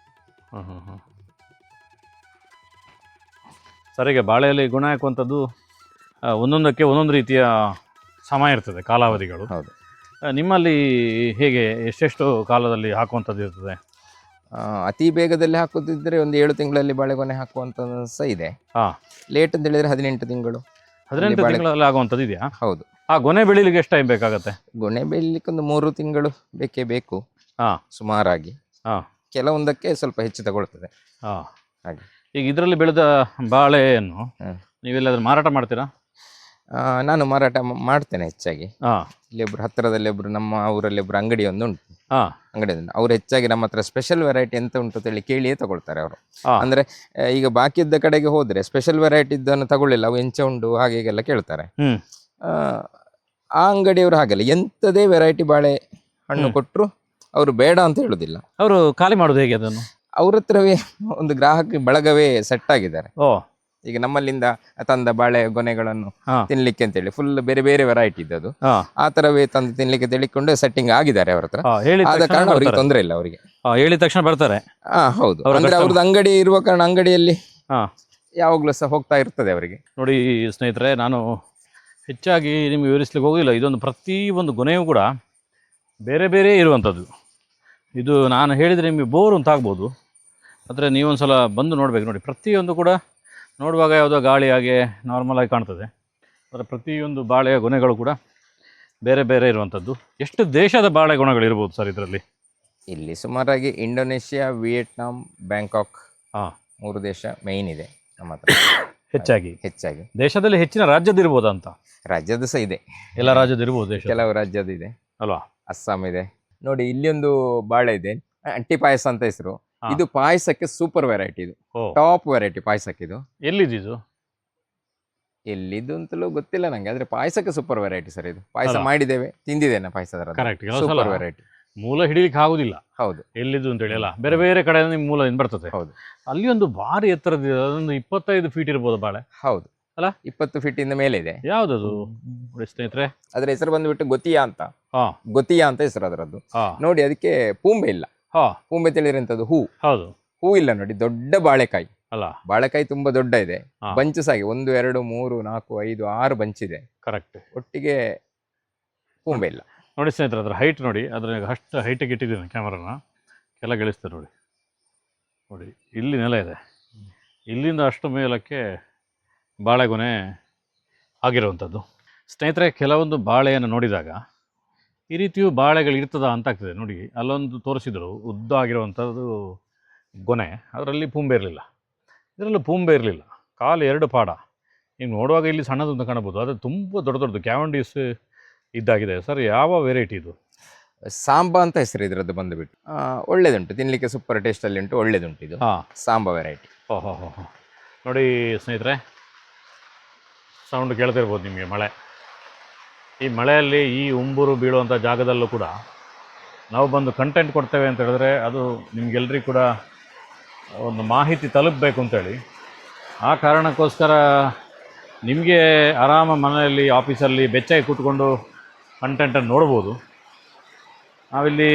ಸರಿಗೆ ಬಾಳೆಯಲ್ಲಿ ಗುಣ ಹಾಕುವಂಥದ್ದು ಒಂದೊಂದಕ್ಕೆ ಒಂದೊಂದು ರೀತಿಯ ಸಮಯ ಇರ್ತದೆ, ಕಾಲಾವಧಿಗಳು. ಹೌದು. ನಿಮ್ಮಲ್ಲಿ ಹೇಗೆ ಎಷ್ಟೆಷ್ಟು ಕಾಲದಲ್ಲಿ ಹಾಕುವಂಥದ್ದು ಇರ್ತದೆ? ಅತಿ ಬೇಗದಲ್ಲಿ ಹಾಕೋದಿದ್ರೆ ಒಂದು 7 ತಿಂಗಳಲ್ಲಿ ಬಾಳೆಗೊನೆ ಹಾಕುವಂಥದ್ದು ಸಹ ಇದೆ. ಲೇಟ್ ಅಂತ ಹೇಳಿದ್ರೆ 18 ತಿಂಗಳು. 18 ತಿಂಗಳಲ್ಲಿ ಆಗುವಂಥದ್ದು ಇದೆಯಾ? ಹೌದು. ಆ ಗೊನೆ ಬೆಳಿಲಿಕ್ಕೆ ಎಷ್ಟು ಟೈಮ್ ಬೇಕಾಗತ್ತೆ? ಗೊನೆ ಬೆಳಿಲಿಕ್ಕೆ ಒಂದು 3 ತಿಂಗಳು ಬೇಕೇ ಬೇಕು ಸುಮಾರಾಗಿ. ಕೆಲವೊಂದಕ್ಕೆ ಸ್ವಲ್ಪ ಹೆಚ್ಚು ತಗೊಳ್ತದೆ. ಹಾಗೆ ಈಗ ಇದರಲ್ಲಿ ಬೆಳೆದ ಬಾಳೆಯನ್ನು ನೀವೆಲ್ಲಾದ್ರೂ ಮಾರಾಟ ಮಾಡ್ತೀರಾ? ನಾನು ಮಾರಾಟ ಮಾಡ್ತೇನೆ ಹೆಚ್ಚಾಗಿ. ಹಾಂ ಇಲ್ಲಿ ಒಬ್ರು ಹತ್ತಿರದಲ್ಲಿ ಒಬ್ರು ನಮ್ಮ ಊರಲ್ಲಿ ಒಬ್ರು ಅಂಗಡಿ ಒಂದು ಉಂಟು. ಹಾಂ ಅಂಗಡಿ ಅವ್ರು ಹೆಚ್ಚಾಗಿ ನಮ್ಮ ಹತ್ರ ಸ್ಪೆಷಲ್ ವೆರೈಟಿ ಎಂತ ಉಂಟು ಅಂತ ಹೇಳಿ ಕೇಳಿಯೇ ತಗೊಳ್ತಾರೆ ಅವರು. ಹಾಂ ಅಂದ್ರೆ ಈಗ ಬಾಕಿ ಇದ್ದ ಕಡೆಗೆ ಹೋದ್ರೆ ಸ್ಪೆಷಲ್ ವೆರೈಟಿ ಇದ್ದನ್ನು ತಗೊಳ್ಳಿಲ್ಲ, ಅವು ಎಂಚ ಉಂಟು ಹಾಗೆ ಹೀಗೆಲ್ಲ ಕೇಳ್ತಾರೆ. ಹ್ಞೂ ಆ ಅಂಗಡಿಯವರು ಹಾಗಲ್ಲ, ಎಂಥದೇ ವೆರೈಟಿ ಬಾಳೆ ಹಣ್ಣು ಕೊಟ್ಟರು ಅವರು ಬೇಡ ಅಂತ ಹೇಳುದಿಲ್ಲ. ಅವರು ಖಾಲಿ ಮಾಡೋದು ಹೇಗೆ ಅದನ್ನು? ಅವ್ರ ಹತ್ರವೇ ಒಂದು ಗ್ರಾಹಕ ಬಳಗವೇ ಸೆಟ್ ಆಗಿದ್ದಾರೆ. ಓ ಈಗ ನಮ್ಮಲ್ಲಿಂದ ತಂದ ಬಾಳೆ ಗೊನೆಗಳನ್ನು ಹಾಂ ತಿನ್ಲಿಕ್ಕೆ ಅಂತೇಳಿ ಫುಲ್ ಬೇರೆ ಬೇರೆ ವೆರೈಟಿ ಇದ್ದದು, ಹಾಂ ಆ ತರವೇ ತಂದು ತಿನ್ಲಿಕ್ಕೆ ತಿಳಿಕೊಂಡು ಸೆಟ್ಟಿಂಗ್ ಆಗಿದ್ದಾರೆ ಅವ್ರ ಹತ್ರ. ಹೇಳಿದ ಆದ ತಕ್ಷಣ ಕಾರಣ ಅವರಿಗೆ ಬರ್ತಾರೆ. ತೊಂದರೆ ಇಲ್ಲ ಅವರಿಗೆ. ಹೇಳಿದ ತಕ್ಷಣ ಬರ್ತಾರೆ. ಹೌದು, ಅವರ ಅಂದ್ರೆ ಕಸ್ಟಮರ್. ಅವ್ರದ್ದು ಅಂಗಡಿ ಇರುವ ಕಾರಣ ಅಂಗಡಿಯಲ್ಲಿ ಹಾಂ ಯಾವಾಗ್ಲೂ ಸಹ ಹೋಗ್ತಾ ಇರ್ತದೆ ಅವರಿಗೆ. ನೋಡಿ ಸ್ನೇಹಿತರೆ, ನಾನು ಹೆಚ್ಚಾಗಿ ನಿಮಗೆ ವಿವರಿಸ್ಲಿಕ್ಕೆ ಹೋಗಿಲ್ಲ. ಇದೊಂದು ಪ್ರತಿಯೊಂದು ಗೊನೆಯೂ ಕೂಡ ಬೇರೆ ಬೇರೆ ಇರುವಂಥದ್ದು. ಇದು ನಾನು ಹೇಳಿದರೆ ನಿಮಗೆ ಬೋರ್ ಅಂತ ಆಗ್ಬೋದು, ಆದರೆ ನೀವೊಂದು ಸಲ ಬಂದು ನೋಡಬೇಕು. ನೋಡಿ ಪ್ರತಿಯೊಂದು ಕೂಡ ನೋಡುವಾಗ ಯಾವುದೋ ಗಾಳಿ ಹಾಗೆ ನಾರ್ಮಲಾಗಿ ಕಾಣ್ತದೆ, ಆದರೆ ಪ್ರತಿಯೊಂದು ಬಾಳೆಯ ಗೊನೆಗಳು ಕೂಡ ಬೇರೆ ಬೇರೆ ಇರುವಂಥದ್ದು. ಎಷ್ಟು ದೇಶದ ಬಾಳೆ ಗುಣಗಳು ಇರ್ಬೋದು ಸರ್ ಇದರಲ್ಲಿ? ಇಲ್ಲಿ ಸುಮಾರಾಗಿ ಇಂಡೋನೇಷ್ಯಾ, ವಿಯೆಟ್ನಾಂ, ಬ್ಯಾಂಕಾಕ್ ಹಾಂ 3 ದೇಶ ಮೈನ್ ಇದೆ ನಮ್ಮ ಹತ್ರ ಹೆಚ್ಚಾಗಿ. ಹೆಚ್ಚಾಗಿ. ದೇಶದಲ್ಲಿ ಹೆಚ್ಚಿನ ರಾಜ್ಯದ ಇರ್ಬೋದಾ ಅಂತ? ರಾಜ್ಯದ ಸಹ ಇದೆ, ಎಲ್ಲ ರಾಜ್ಯದ ಇರ್ಬೋದು ದೇಶ, ಕೆಲವು ರಾಜ್ಯದ ಇದೆ ಅಲ್ವಾ? ಅಸ್ಸಾಂ ಇದೆ. ನೋಡಿ ಇಲ್ಲಿ ಒಂದು ಬಾಳೆ ಇದೆ, ಅಂಟಿ ಪಾಯಸ ಅಂತ ಹೆಸರು. ಹಾ. ಇದು ಪಾಯಸಕ್ಕೆ ಸೂಪರ್ ವೆರೈಟಿ, ಇದು ಓ ಟಾಪ್ ವೆರೈಟಿ ಪಾಯಸಕ್ಕೆ. ಇದು ಎಲ್ಲಿದ್ದು? ಎಲ್ಲಿದ್ದು ಅಂತಲೂ ಗೊತ್ತಿಲ್ಲ ನಂಗೆ, ಆದ್ರೆ ಪಾಯಸಕ್ಕೆ ಸೂಪರ್ ವೆರೈಟಿ ಸರ್. ಇದು ಪಾಯಸ ಅಲ್ಲ. ಮಾಡಿದ್ದೇವೆ, ತಿಂದಿದ್ದೇನೆ ಪಾಯಸದ ಕರೆಕ್ಟ್. Super variety. ಮೂಲ ಹಿಡಿಲಿಕ್ಕೆ ಆಗುದಿಲ್ಲ ಹೌದು ಎಲ್ಲಿದ್ದು ಅಂತೇಳಿ ಅಲ್ಲ, ಬೇರೆ ಬೇರೆ ಕಡೆ ನಿಮ್ಮ ಮೂಲದಿಂದ ಬರ್ತದೆ. ಹೌದು ಅಲ್ಲಿ ಒಂದು ಭಾರಿ ಎತ್ತರದಿದೆ, ಅದೊಂದು 25 ಫೀಟ್ ಇರ್ಬೋದು ಬಾಳೆ ಹೌದು ಅಲ್ಲ? 20 ಫೀಟ್ ಇಂದ ಮೇಲೆ ಇದೆ. ಯಾವ್ದದು ನೋಡಿ ಸ್ನೇಹಿತರೆ? ಅದ್ರ ಹೆಸರು ಬಂದ್ಬಿಟ್ಟು ಗೊತಿಯಾ ಅಂತ. ಹಾ ಗೊತಿಯಾ ಅಂತ ಹೆಸರು ಅದರದ್ದು. ಹಾ ನೋಡಿ ಅದಕ್ಕೆ ಪೂಂಬೆ ಇಲ್ಲ. ಹಾ ಪೂಂಬೆ ತಿಳಿದ್ರೆ ಎಂತದ್ದು, ಹೂ. ಹೌದು ಹೂ ಇಲ್ಲ ನೋಡಿ, ದೊಡ್ಡ ಬಾಳೆಕಾಯಿ. ಅಲ್ಲ? ಬಾಳೆಕಾಯಿ ತುಂಬಾ ದೊಡ್ಡ ಇದೆ. ಹಾ. ಬಂಚು ಸಾಗಿ 1 2 3 4 5 6 ಬಂಚ್ ಇದೆ ಕರೆಕ್ಟ್. ಒಟ್ಟಿಗೆ. ಪೂಂಬೆ ಇಲ್ಲ ನೋಡಿ ಸ್ನೇಹಿತರೆ, ಅದ್ರ ಹೈಟ್ ನೋಡಿ, ಅದ್ರ ಅಷ್ಟು ಹೈಟಿಗೆ ಇಟ್ಟಿದ್ದೀನಿ ಕ್ಯಾಮರಾನ, ಕೆಳಗೆ ಇಳಿಸ್ತೇನೆ ನೋಡಿ. ನೋಡಿ ಇಲ್ಲಿ ನೆಲ ಇದೆ, ಇಲ್ಲಿಂದ ಅಷ್ಟು ಮೇಲಕ್ಕೆ ಬಾಳೆಗೊನೆ ಆಗಿರುವಂಥದ್ದು. ಸ್ನೇಹಿತರೆ, ಕೆಲವೊಂದು ಬಾಳೆಯನ್ನು ನೋಡಿದಾಗ ಈ ರೀತಿಯೂ ಬಾಳೆಗಳು ಇರ್ತದ ಅಂತ ಆಗ್ತದೆ. ನೋಡಿ ಅಲ್ಲೊಂದು ತೋರಿಸಿದ್ರು ಉದ್ದ ಆಗಿರುವಂಥದ್ದು ಗೊನೆ, ಅದರಲ್ಲಿ ಪೂಂಬೆ ಇರಲಿಲ್ಲ, ಇದರಲ್ಲೂ ಪೂಂಬೆ ಇರಲಿಲ್ಲ. ಕಾಲು 2 ಪಾಡ. ನೀವು ನೋಡುವಾಗ ಇಲ್ಲಿ ಸಣ್ಣದು ಅಂತ ಕಾಣಬಹುದು, ಅದು ತುಂಬ ದೊಡ್ಡ ದೊಡ್ಡದು ಕ್ಯಾವಂಡೀಸ್ ಇದ್ದಾಗಿದೆ. ಸರ್ ಯಾವ ವೆರೈಟಿ ಇದು? ಸಾಂಬಾ ಅಂತ ಹೆಸರು ಇದ್ರದ್ದು ಬಂದುಬಿಟ್ಟು. ಒಳ್ಳೇದುಂಟು, ತಿನ್ಲಿಕ್ಕೆ ಸೂಪರ್ ಟೇಸ್ಟಲ್ಲಿ ಉಂಟು, ಒಳ್ಳೇದುಂಟು ಇದು. ಹಾಂ ಸಾಂಬಾ ವೆರೈಟಿ. ಓಹೋ ಹೋ ಹೋ. ನೋಡಿ ಸ್ನೇಹಿತರೆ, ಸೌಂಡ್ ಕೇಳ್ತಿರ್ಬೋದು ನಿಮಗೆ, ಮಳೆ. ಈ ಮಳೆಯಲ್ಲಿ ಈ ಉಂಬೂರು ಬೀಳುವಂಥ ಜಾಗದಲ್ಲೂ ಕೂಡ ನಾವು ಬಂದು ಕಂಟೆಂಟ್ ಕೊಡ್ತೇವೆ ಅಂತ ಹೇಳಿದ್ರೆ ಅದು ನಿಮಗೆಲ್ರಿಗೂ ಕೂಡ ಒಂದು ಮಾಹಿತಿ ತಲುಪಬೇಕು ಅಂತೇಳಿ, ಆ ಕಾರಣಕ್ಕೋಸ್ಕರ ನಿಮಗೆ ಆರಾಮ ಮನೆಯಲ್ಲಿ ಆಫೀಸಲ್ಲಿ ಬೆಚ್ಚಾಗಿ ಕೂತ್ಕೊಂಡು ಕಂಟೆಂಟನ್ನು ನೋಡ್ಬೋದು. ನಾವಿಲ್ಲಿ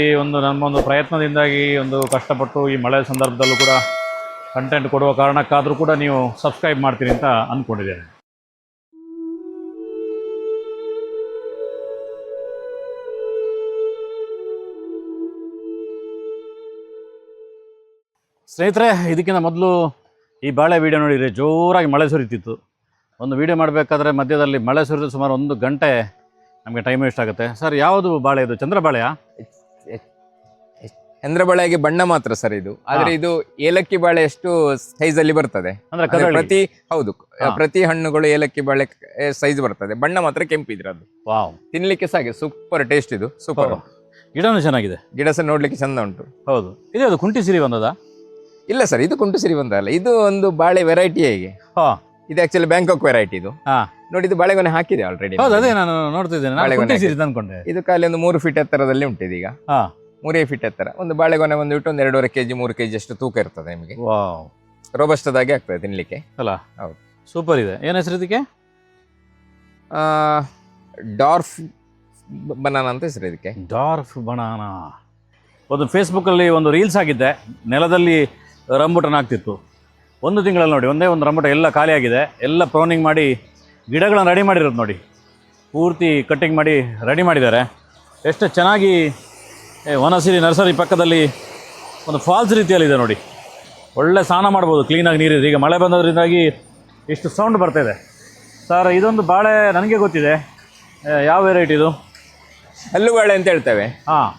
ನಮ್ಮೊಂದು ಪ್ರಯತ್ನದಿಂದಾಗಿ ಒಂದು ಕಷ್ಟಪಟ್ಟು ಈ ಮಳೆ ಸಂದರ್ಭದಲ್ಲೂ ಕೂಡ ಕಂಟೆಂಟ್ ಕೊಡುವ ಕಾರಣಕ್ಕಾದರೂ ಕೂಡ ನೀವು ಸಬ್ಸ್ಕ್ರೈಬ್ ಮಾಡ್ತೀರಿ ಅಂತ ಅಂದ್ಕೊಂಡಿದ್ದೇನೆ. ಸ್ನೇಹಿತರೆ, ಇದಕ್ಕಿಂತ ಮೊದಲು ಈ ಬಾಳೆ ವೀಡಿಯೋ ನೋಡಿದರೆ ಜೋರಾಗಿ ಮಳೆ ಸುರಿತಿತ್ತು. ಒಂದು ವೀಡಿಯೋ ಮಾಡಬೇಕಾದ್ರೆ ಮಧ್ಯದಲ್ಲಿ ಮಳೆ ಸುರಿದು ಸುಮಾರು 1 ಗಂಟೆ ನಮಗೆ ಟೈಮ್ ವೇಸ್ಟ್ ಆಗುತ್ತೆ. ಸರ್ ಯಾವುದು ಬಾಳೆ ಇದು? ಚಂದ್ರ ಬಾಳೆಯಾ? ಚಂದ್ರ ಬಾಳೆಗೆ ಬಣ್ಣ ಮಾತ್ರ ಸರ್ ಇದು, ಆದ್ರೆ ಇದು ಏಲಕ್ಕಿ ಬಾಳೆ ಎಷ್ಟು ಸೈಜ್ ಅಲ್ಲಿ ಬರ್ತದೆ. ಅಂದ್ರೆ ಅಂದ್ರೆ ಕದಳಿ. ಹೌದು, ಹಾ. ಪ್ರತಿ ಹಣ್ಣುಗಳು ಏಲಕ್ಕಿ ಬಾಳೆ ಸೈಜ್ ಬರ್ತದೆ, ಬಣ್ಣ ಮಾತ್ರ ಕೆಂಪಿದ್ರೆ ಅದು. ವಾವ್, ತಿನ್ಲಿಕ್ಕೆ ಸಾಗೆ ಸೂಪರ್ ಟೇಸ್ಟ್ ಇದು, ಸೂಪರ್. ಗಿಡನೂ ಚೆನ್ನಾಗಿದೆ. ಗಿಡ ಸಹ ನೋಡ್ಲಿಕ್ಕೆ ಚಂದ ಉಂಟು. ಹೌದು. ಇದು ಅದು ಕುಂಟಿ ಸಿರಿ ಬಂದದಾ? ಇಲ್ಲ ಸರ್, ಇದು ಕುಂಟು ಸಿರಿ ಬಂದಲ್ಲ, ಇದು ಒಂದು ಬಾಳೆ ವೆರೈಟಿ. ಹೇಗೆ ಹಾಂ, ಇದು ಆಕ್ಚುಲಿ ಬ್ಯಾಂಕಾಕ್ ವೆರೈಟಿ ಇದು. ಹಾಂ ನೋಡಿ, ಇದು ಬಾಳೆಗೊನೆ ಹಾಕಿದೆ ಆಲ್ರೆಡಿ. ಹೌದು, ಅದೇ ನಾನು ನೋಡ್ತಿದ್ದೇನೆ. ನಾನು ಬಾಳೆಗೊನೆ ಕುಂಟಿ ಸಿರಿ ಅನ್ಕೊಂಡೆ. ಇದು ಖಾಲಿ ಒಂದು 3 ಫೀಟ್ ಎತ್ತರದಲ್ಲಿ ಉಂಟು ಇದೀಗ. ಹಾಂ, 3 ಫೀಟ್ ಎತ್ತರ. ಒಂದು ಬಾಳೆಗೊನೆ ಬಂದ್ಬಿಟ್ಟು 1 2.5 kg 3 kg ಅಷ್ಟು ತೂಕ ಇರ್ತದೆ ನಿಮಗೆ. ವಾವ್, ರೋಬಸ್ಟದಾಗೆ ಆಗ್ತದೆ ತಿನ್ಲಿಕ್ಕೆ. ಅಲ್ಲ? ಹೌದು. ಸೂಪರ್ ಇದೆ. ಏನು ಹೆಸರು ಇದಕ್ಕೆ? ಡಾರ್ಫ್ ಬನಾನಾ ಅಂತ ಹೆಸರು ಇದಕ್ಕೆ. Dwarf banana. ಒಂದು ಫೇಸ್ಬುಕ್ಕಲ್ಲಿ ಒಂದು ರೀಲ್ಸ್ ಆಗಿದ್ದೆ, ನೆಲದಲ್ಲಿ ರಂಬುಟನ್ ಆಗ್ತಿತ್ತು. 1 ತಿಂಗಳಲ್ಲಿ ನೋಡಿ, ಒಂದೇ ಒಂದು ರಂಬುಟ ಎಲ್ಲ ಖಾಲಿಯಾಗಿದೆ. ಎಲ್ಲ ಪ್ರೌನಿಂಗ್ ಮಾಡಿ ಗಿಡಗಳನ್ನು ರೆಡಿ ಮಾಡಿರೋದು ನೋಡಿ, ಪೂರ್ತಿ ಕಟ್ಟಿಂಗ್ ಮಾಡಿ ರೆಡಿ ಮಾಡಿದ್ದಾರೆ. ಎಷ್ಟು ಚೆನ್ನಾಗಿ ವನಸಿರಿ ನರ್ಸರಿ ಪಕ್ಕದಲ್ಲಿ ಒಂದು ಫಾಲ್ಸ್ ರೀತಿಯಲ್ಲಿದೆ ನೋಡಿ. ಒಳ್ಳೆ ಸ್ನಾನ ಮಾಡ್ಬೋದು, ಕ್ಲೀನಾಗಿ ನೀರಿದೆ. ಈಗ ಮಳೆ ಬಂದದ್ರಿಂದಾಗಿ ಇಷ್ಟು ಸೌಂಡ್ ಬರ್ತಾಯಿದೆ. ಸರ್ ಇದೊಂದು ಬಾಳೆ ನನಗೆ ಗೊತ್ತಿದೆ, ಯಾವ ವೆರೈಟಿ ಇದು? ಕಲ್ಲು ಬಾಳೆ ಅಂತ ಹೇಳ್ತೇವೆ. ಹಾಂ,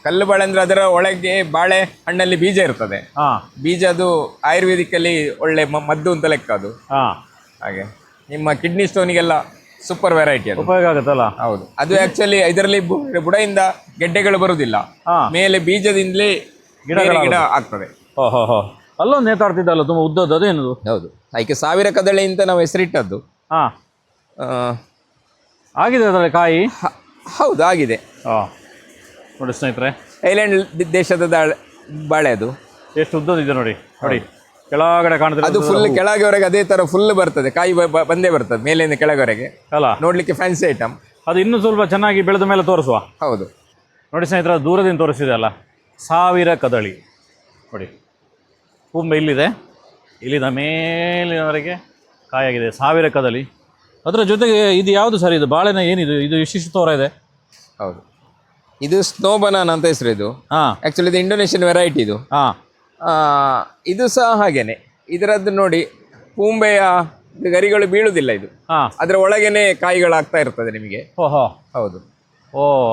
ಕಲ್ಲು ಬಾಳೆ ಅಂದ್ರೆ ಅದರ ಒಳಗೆ ಬಾಳೆ ಹಣ್ಣಲ್ಲಿ ಬೀಜ ಇರ್ತದೆ. ಹಾಂ ಬೀಜ ಅದು ಆಯುರ್ವೇದಿಕ್ ಅಲ್ಲಿ ಒಳ್ಳೆ ಮದ್ದು ಅಂತ ಲೆಕ್ಕ ಅದು. ಹಾಂ ಹಾಗೆ ನಿಮ್ಮ ಕಿಡ್ನಿ ಸ್ಟೋನಿಗೆಲ್ಲ ಸೂಪರ್ ವೆರೈಟಿ ಅದು. ಉಪಯೋಗ ಆಗುತ್ತಲ್ಲ. ಹೌದು, ಅದು ಆಕ್ಚುಲಿ ಇದರಲ್ಲಿ ಬುಡದಿಂದ ಗೆಡ್ಡೆಗಳು ಬರುವುದಿಲ್ಲ, ಹಾ. ಮೇಲೆ ಬೀಜದಿಂದಲೇ ಗಿಡ ಆಗ್ತದೆ. ಓಹೋ, ಅಲ್ಲೊಂದು ನೇತಾಡ್ತಿದ್ದಲ್ಲ ತುಂಬ ಉದ್ದದ್ದು, ಅದೇನದು? ಹೌದು, ಅದಕ್ಕೆ 1000 ಕದಳಿ ಅಂತ ನಾವು ಹೆಸರಿಟ್ಟದ್ದು. ಹಾ, ಆ, ಆಗಿದೆ ಅದರಲ್ಲಿ ಕಾಯಿ? ಹೌದು ಆಗಿದೆ. ನೋಡಿ ಸ್ನೇಹಿತರೆ, ಐಲ್ಯಾಂಡ್ ದೇಶದ ಬಾಳೆ ಅದು. ಎಷ್ಟು ಉದ್ದದಿದೆ ನೋಡಿ. ಕೆಳಗಡೆ ಕಾಣ್ತಿದೆ ಅದು ಫುಲ್ ಕೆಳಗೆವರೆಗೆ ಅದೇ ತರ ಫುಲ್ ಬರ್ತದೆ, ಕಾಯಿ ಬಂದೇ ಬರ್ತದೆ ಮೇಲಿಂದ ಕೆಳಗೆವರೆಗೆ. ಅಲ್ಲ, ನೋಡ್ಲಿಕ್ಕೆ ಫ್ಯಾನ್ಸಿ ಐಟಮ್. ಅದು ಇನ್ನೂ ಸ್ವಲ್ಪ ಚೆನ್ನಾಗಿ ಬೆಳೆದ ಮೇಲೆ ತೋರಿಸುವ. ಹೌದು ನೋಡಿ ಸ್ನೇಹಿತರೆ, ದೂರದಿಂದ ತೋರಿಸಿದೆ ಅಲ್ಲ, 1000 ಕದಳಿ ನೋಡಿ. ಪೂಂಬೆ ಇಲ್ಲಿದೆ, ಇಲ್ಲಿಂದ ಮೇಲಿನವರೆಗೆ ಕಾಯಾಗಿದೆ 1000 ಕದಳಿ. ಅದರ ಜೊತೆಗೆ ಇದು ಯಾವುದು ಸರ್? ಇದು ಬಾಳೆನ ಏನಿದು? ಇದು ಇಷ್ಟಿಷ್ಟು ತೋರ ಇದೆ. ಹೌದು, ಇದು ಸ್ನೋ ಬನಾನಾ ಅಂತ ಹೆಸರು. ಇದು ಆಕ್ಚುಲಿ ಇದು ಇಂಡೋನೇಷಿಯನ್ ವೆರೈಟಿ ಇದು. ಇದು ಸಹ ಹಾಗೇನೆ, ಇದರದ್ದು ನೋಡಿ ಪೂಂಬೆಯ ಗರಿಗಳು ಬೀಳುವುದಿಲ್ಲ. ಇದು ಅದರ ಒಳಗೇನೆ ಕಾಯಿಗಳಾಗ್ತಾ ಇರ್ತದೆ ನಿಮಗೆ. ಓಹೋ, ಹೌದು.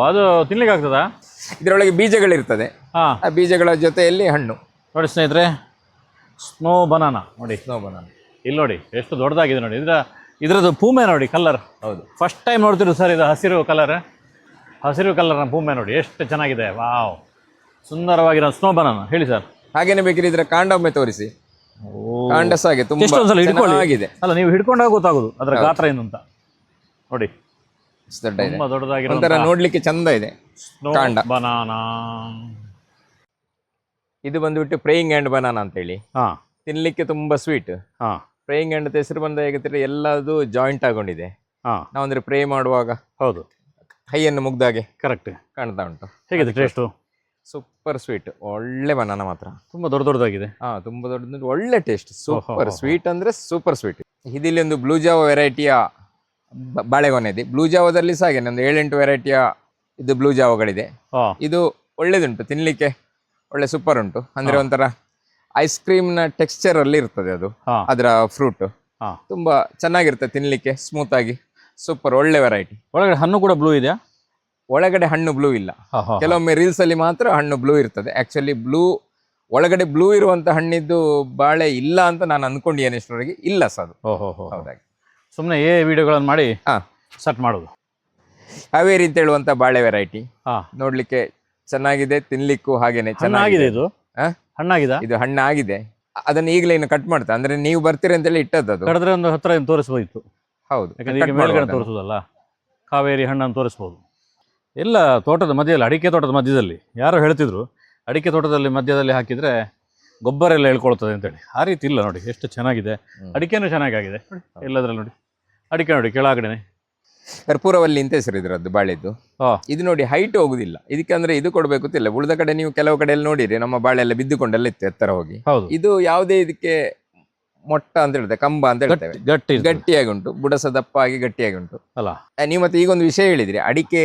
ಅದು ತಿನ್ಲಿಕ್ಕೆ ಆಗ್ತದಾ? ಇದರೊಳಗೆ ಬೀಜಗಳಿರ್ತದೆ, ಆ ಬೀಜಗಳ ಜೊತೆಯಲ್ಲಿ ಹಣ್ಣು. ನೋಡಿ ಸ್ನೇಹಿತರೆ, ಸ್ನೋ ಬನಾನಾ ನೋಡಿ. ಸ್ನೋ ಬನಾನಾ ಇಲ್ಲಿ ನೋಡಿ ಎಷ್ಟು ದೊಡ್ಡದಾಗಿದೆ ನೋಡಿ. ಇದರದ್ದು ಪೂಮೆ ನೋಡಿ ಕಲರ್. ಹೌದು, ಫಸ್ಟ್ ಟೈಮ್ ನೋಡ್ತಿರು ಸರ್ ಇದು ಹಸಿರು ಕಲರ್ನ ಪೂಮೆ ನೋಡಿ ಎಷ್ಟು ಚೆನ್ನಾಗಿದೆ. ವಾವ್, ಸುಂದರವಾಗಿರೋ ಸ್ನೋ ಬನಾನಾ. ಹೇಳಿ ಸರ್. ಹಾಗೇನೆ ಬೇಕಿದ್ರೆ ಇದರ ಕಾಂಡ ಒಮ್ಮೆ ತೋರಿಸಿ. ಕಾಂಡ ಸಹ ಹಾಗೆ ತುಂಬಾ ಚೆನ್ನಾಗಿದೆ. ಅಲ್ಲ, ನೀವು ಹಿಡ್ಕೊಂಡಾಗ ಗೊತ್ತಾಗೋದು ಅದರ ಗಾತ್ರ ಏನು ಅಂತ. ನೋಡಿ ದೊಡ್ಡ ಇದೆ, ತುಂಬಾ ದೊಡ್ಡದಾಗಿರೋ ಒಂಥರ ನೋಡ್ಲಿಕ್ಕೆ ಚಂದ ಇದೆ ಕಾಂಡ. ಬನಾನಾ ಇದು ಬಂದ್ಬಿಟ್ಟು ಪ್ರೈಯಿಂಗ್ ಹ್ಯಾಂಡ್ ಬನಾನಾ ಅಂತ ಹೇಳಿ. ತಿನ್ಲಿಕ್ಕೆ ತುಂಬಾ ಸ್ವೀಟ್. ಪ್ರೈಯಿಂಗ್ ಹ್ಯಾಂಡ್ ಅಂತ ಹೆಸರು ಬಂದ ಹೇಗಿದ್ರೆ ಎಲ್ಲದು ಜಾಯಿಂಟ್ ಆಗೊಂಡಿದೆ. ನಾವಂದ್ರೆ ಪ್ರೇ ಮಾಡುವಾಗ ಹೌದು ಕೈಯನ್ನು ಮುಗ್ದಾಗೆ ಕರೆಕ್ಟ್ ಕಾಣ್ತಾ ಉಂಟು. ಹೇಗಿದೆ ಟೇಸ್ಟು? ಸೂಪರ್ ಸ್ವೀಟ್, ಒಳ್ಳೆ ಬನಾನಾ ಮಾತ್ರ. ತುಂಬಾ ದೊಡ್ಡದಾಗಿದೆ. ತುಂಬಾ ದೊಡ್ಡ, ಒಳ್ಳೆ ಟೇಸ್ಟ್. ಸೂಪರ್ ಸ್ವೀಟ್ ಅಂದ್ರೆ ಸೂಪರ್ ಸ್ವೀಟ್. ಇದಿಲ್ಲಿ ಒಂದು ಬ್ಲೂ ಜಾವ ವೆರೈಟಿಯ ಬಾಳೆಗೊನೆ ಇದೆ. ಬ್ಲೂ ಜಾವದಲ್ಲಿ ಸಹ ಹಾಗೆ ಒಂದು 7-8 ವೆರೈಟಿಯ ಇದು ಬ್ಲೂ ಜಾವಗಳಿದೆ. ಇದು ಒಳ್ಳೇದುಂಟು ತಿನ್ಲಿಕ್ಕೆ, ಒಳ್ಳೆ ಸೂಪರ್ ಉಂಟು. ಅಂದ್ರೆ ಒಂಥರ ಐಸ್ ಕ್ರೀಮ್ ನ ಟೆಕ್ಸ್ಚರ್ ಅಲ್ಲಿ ಇರ್ತದೆ ಅದು, ಅದರ ಫ್ರೂಟ್ ತುಂಬಾ ಚೆನ್ನಾಗಿರುತ್ತೆ ತಿನ್ಲಿಕ್ಕೆ, ಸ್ಮೂತ್ ಆಗಿ. ಸೂಪರ್, ಒಳ್ಳೆ ವೆರೈಟಿ. ಒಳಗಡೆ ಹಣ್ಣು ಕೂಡ ಬ್ಲೂ ಇದೆಯಾ? ಒಳಗಡೆ ಹಣ್ಣು ಬ್ಲೂ ಇಲ್ಲ. ಕೆಲವೊಮ್ಮೆ ರೀಲ್ಸ್ ಅಲ್ಲಿ ಮಾತ್ರ ಹಣ್ಣು ಬ್ಲೂ ಇರ್ತದೆ. ಆಕ್ಚುಲಿ ಬ್ಲೂ ಒಳಗಡೆ ಬ್ಲೂ ಇರುವಂತ ಹಣ್ಣಿದ್ದು ಬಾಳೆ ಇಲ್ಲ ಅಂತ ನಾನು ಅನ್ಕೊಂಡಿದ್ದೇನೆ ಇಷ್ಟರವರೆಗೆ. ಇಲ್ಲ ಸರ್, ಹೌದಾಗಿ ಸುಮ್ಮನೆ ವಿಡಿಯೋಗಳನ್ನು ಮಾಡಿ ಸೆಟ್ ಮಾಡೋದು. ಹಾವೇರಿ ಅಂತ ಹೇಳುವಂತ ಬಾಳೆ ವೆರೈಟಿ ನೋಡ್ಲಿಕ್ಕೆ ಚೆನ್ನಾಗಿದೆ, ತಿನ್ಲಿಕ್ಕೂ ಹಾಗೇನೆ ಚೆನ್ನಾಗಿದೆ. ಇದು ಹಣ್ಣಾಗಿದೆ, ಇದು ಹಣ್ಣಾಗಿದೆ. ಅದನ್ನ ಈಗಲೇ ಇನ್ನು ಕಟ್ ಮಾಡ್ತಾ, ಅಂದ್ರೆ ನೀವು ಬರ್ತೀರಿ ಅಂತೇಳಿ ಇಟ್ಟದ್ದು. ಅದು ಕಡಿದ್ರೆ ಒಂದು ಹತ್ರ ತೋರಿಸಬಹುದಿತ್ತು. ಹೌದು, ಯಾಕಂದ್ರೆ ಮೇಲ್ಗಡೆ ತೋರಿಸೋದಲ್ಲ, ಕಾವೇರಿ ಹಣ್ಣನ್ನು ತೋರಿಸ್ಬೋದು. ಎಲ್ಲ ತೋಟದ ಮಧ್ಯದಲ್ಲಿ, ಅಡಿಕೆ ತೋಟದ ಮಧ್ಯದಲ್ಲಿ ಯಾರೋ ಹೇಳ್ತಿದ್ರು ಅಡಿಕೆ ತೋಟದಲ್ಲಿ ಮಧ್ಯದಲ್ಲಿ ಹಾಕಿದ್ರೆ ಗೊಬ್ಬರ ಎಲ್ಲ ಹೇಳ್ಕೊಳ್ತದೆ ಅಂತೇಳಿ. ಆ ರೀತಿ ಇಲ್ಲ ನೋಡಿ, ಎಷ್ಟು ಚೆನ್ನಾಗಿದೆ. ಅಡಿಕೆನೂ ಚೆನ್ನಾಗಿದೆ ಎಲ್ಲದ್ರಲ್ಲಿ ನೋಡಿ. ಅಡಿಕೆ ನೋಡಿ ಕೆಳಗಡೆ ಕರ್ಪೂರವಲ್ಲಿ ಅಂತ ಹೆಸರು ಇದರದ್ದು ಬಾಳೆದ್ದು. ಇದು ನೋಡಿ ಹೈಟ್ ಹೋಗುದಿಲ್ಲ ಇದಕ್ಕೆ, ಅಂದ್ರೆ ಇದು ಕೊಡ್ಬೇಕು ಇಲ್ಲ. ಉಳಿದ ಕಡೆ ನೀವು ಕೆಲವು ಕಡೆಯಲ್ಲಿ ನೋಡಿರಿ ನಮ್ಮ ಬಾಳೆ ಎಲ್ಲ ಬಿದ್ದುಕೊಂಡೆಲ್ಲ ಇತ್ತು ಎತ್ತರ ಹೋಗಿ. ಇದು ಯಾವುದೇ ಇದಕ್ಕೆ ಮೊಟ್ಟ ಅಂತ ಹೇಳ್ತೇವೆ, ಕಂಬ ಅಂತ ಹೇಳ್ತೇವೆ, ಗಟ್ಟಿಯಾಗಿ ಉಂಟು, ಬುಡಸ ದಪ್ಪ ಆಗಿ ಗಟ್ಟಿಯಾಗಿ ಉಂಟು ಅಲ್ಲ. ನೀವು ಮತ್ತೆ ಈಗೊಂದು ವಿಷಯ ಹೇಳಿದ್ರಿ, ಅಡಿಕೆ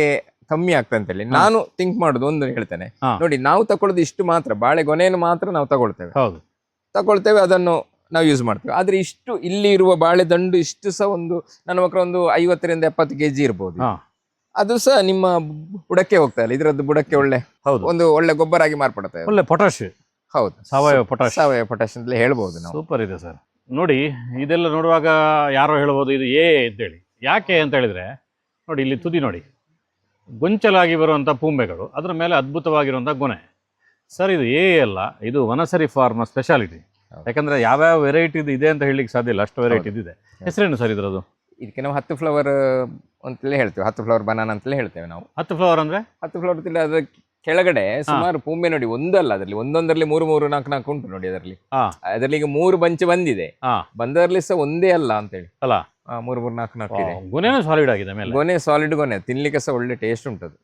ಕಮ್ಮಿ ಆಗ್ತದೆ ಅಂತ ಹೇಳಿ. ನಾನು ಥಿಂಕ್ ಮಾಡುದು ಒಂದು ಹೇಳ್ತೇನೆ ನೋಡಿ, ನಾವು ತಗೊಳ್ಳೋದು ಇಷ್ಟು ಮಾತ್ರ, ಬಾಳೆ ಗೊನೆಯನ್ನು ಮಾತ್ರ ನಾವು ತಗೊಳ್ತೇವೆ, ಅದನ್ನು ನಾವು ಯೂಸ್ ಮಾಡ್ತೇವೆ. ಆದ್ರೆ ಇಷ್ಟು ಇಲ್ಲಿ ಇರುವ ಬಾಳೆ ದಂಡು ಇಷ್ಟು ಸಹ ಒಂದು ನನ್ನ ಮಕ್ಕಳ ಒಂದು 50 ರಿಂದ 70 kg ಇರ್ಬೋದು. ಅದು ಸಹ ನಿಮ್ಮ ಬುಡಕ್ಕೆ ಹೋಗ್ತಾ ಇಲ್ಲ. ಇದರದ್ದು ಬುಡಕ್ಕೆ ಒಂದು ಒಳ್ಳೆ ಗೊಬ್ಬರ ಆಗಿ ಮಾರ್ಪಡುತ್ತೆ, ಒಳ್ಳೆ ಪೊಟಾಶ್. ಹೌದು, ಸಾವಯವ ಪೊಟಾಶ್ ಅಂತಲೇ ಹೇಳ್ಬೋದು ನಾವು. ಸೂಪರ್ ಇದೆ ಸರ್. ನೋಡಿ ಇದೆಲ್ಲ ನೋಡುವಾಗ ಯಾರೋ ಹೇಳ್ಬೋದು ಇದು ಅಂತೇಳಿ. ಯಾಕೆ ಅಂತ ಹೇಳಿದ್ರೆ ನೋಡಿ, ಇಲ್ಲಿ ತುದಿ ನೋಡಿ, ಗೊಂಚಲಾಗಿ ಬರುವಂಥ ಪೂಂಬೆಗಳು, ಅದರ ಮೇಲೆ ಅದ್ಭುತವಾಗಿರುವಂಥ ಗೊನೆ. ಸರ್ ಇದು ಅಲ್ಲ, ಇದು ವನಸರಿ ಫಾರ್ಮ್ ಸ್ಪೆಷಾಲಿಟಿ. ಯಾಕಂದ್ರೆ ಯಾವ್ಯಾವ ವೆರೈಟಿ ಇದೆ ಅಂತ ಹೇಳಲಿಕ್ಕೆ ಸಾಧ್ಯ ಇಲ್ಲ, ಅಷ್ಟು ವೆರೈಟಿ ಇದೆ. ಹೆಸರೇನು ಸರ್ ಇದರದು? ಇದಕ್ಕೆ ನಾವು 10 ಫ್ಲವರ್ ಅಂತಲೇ ಹೇಳ್ತೇವೆ, 10 ಫ್ಲವರ್ ಬನಾನಾ ಅಂತಲೇ ಹೇಳ್ತೇವೆ ನಾವು. 10 ಫ್ಲವರ್ ಅಂದ್ರೆ 10 ಫ್ಲವರ್ ಅದರ ಕೆಳಗಡೆ ಸುಮಾರು ಪೂಂಬೆ ನೋಡಿ, ಒಂದಲ್ಲ ಅದರಲ್ಲಿ, ಒಂದೊಂದರಲ್ಲಿ 3 4 ಉಂಟು ನೋಡಿ. ಅದರಲ್ಲಿ ಈಗ 3 ಬಂಚ್ ಬಂದಿದೆ, ಬಂದರಲ್ಲಿ ಸಹ ಒಂದೇ ಅಲ್ಲ ಅಂತೇಳಿ ಅಲ್ಲ, 3 4 ಇದೆ. ಗೊನೆನೂ ಸಾಲಿಡ್ ಆಗಿದೆ, ಗೊನೆ ಸಾಲಿಡ್ ಗೊನೆ, ತಿನ್ಲಿಕ್ಕೆ ಸಹ ಒಳ್ಳೆ ಟೇಸ್ಟ್ ಉಂಟದು.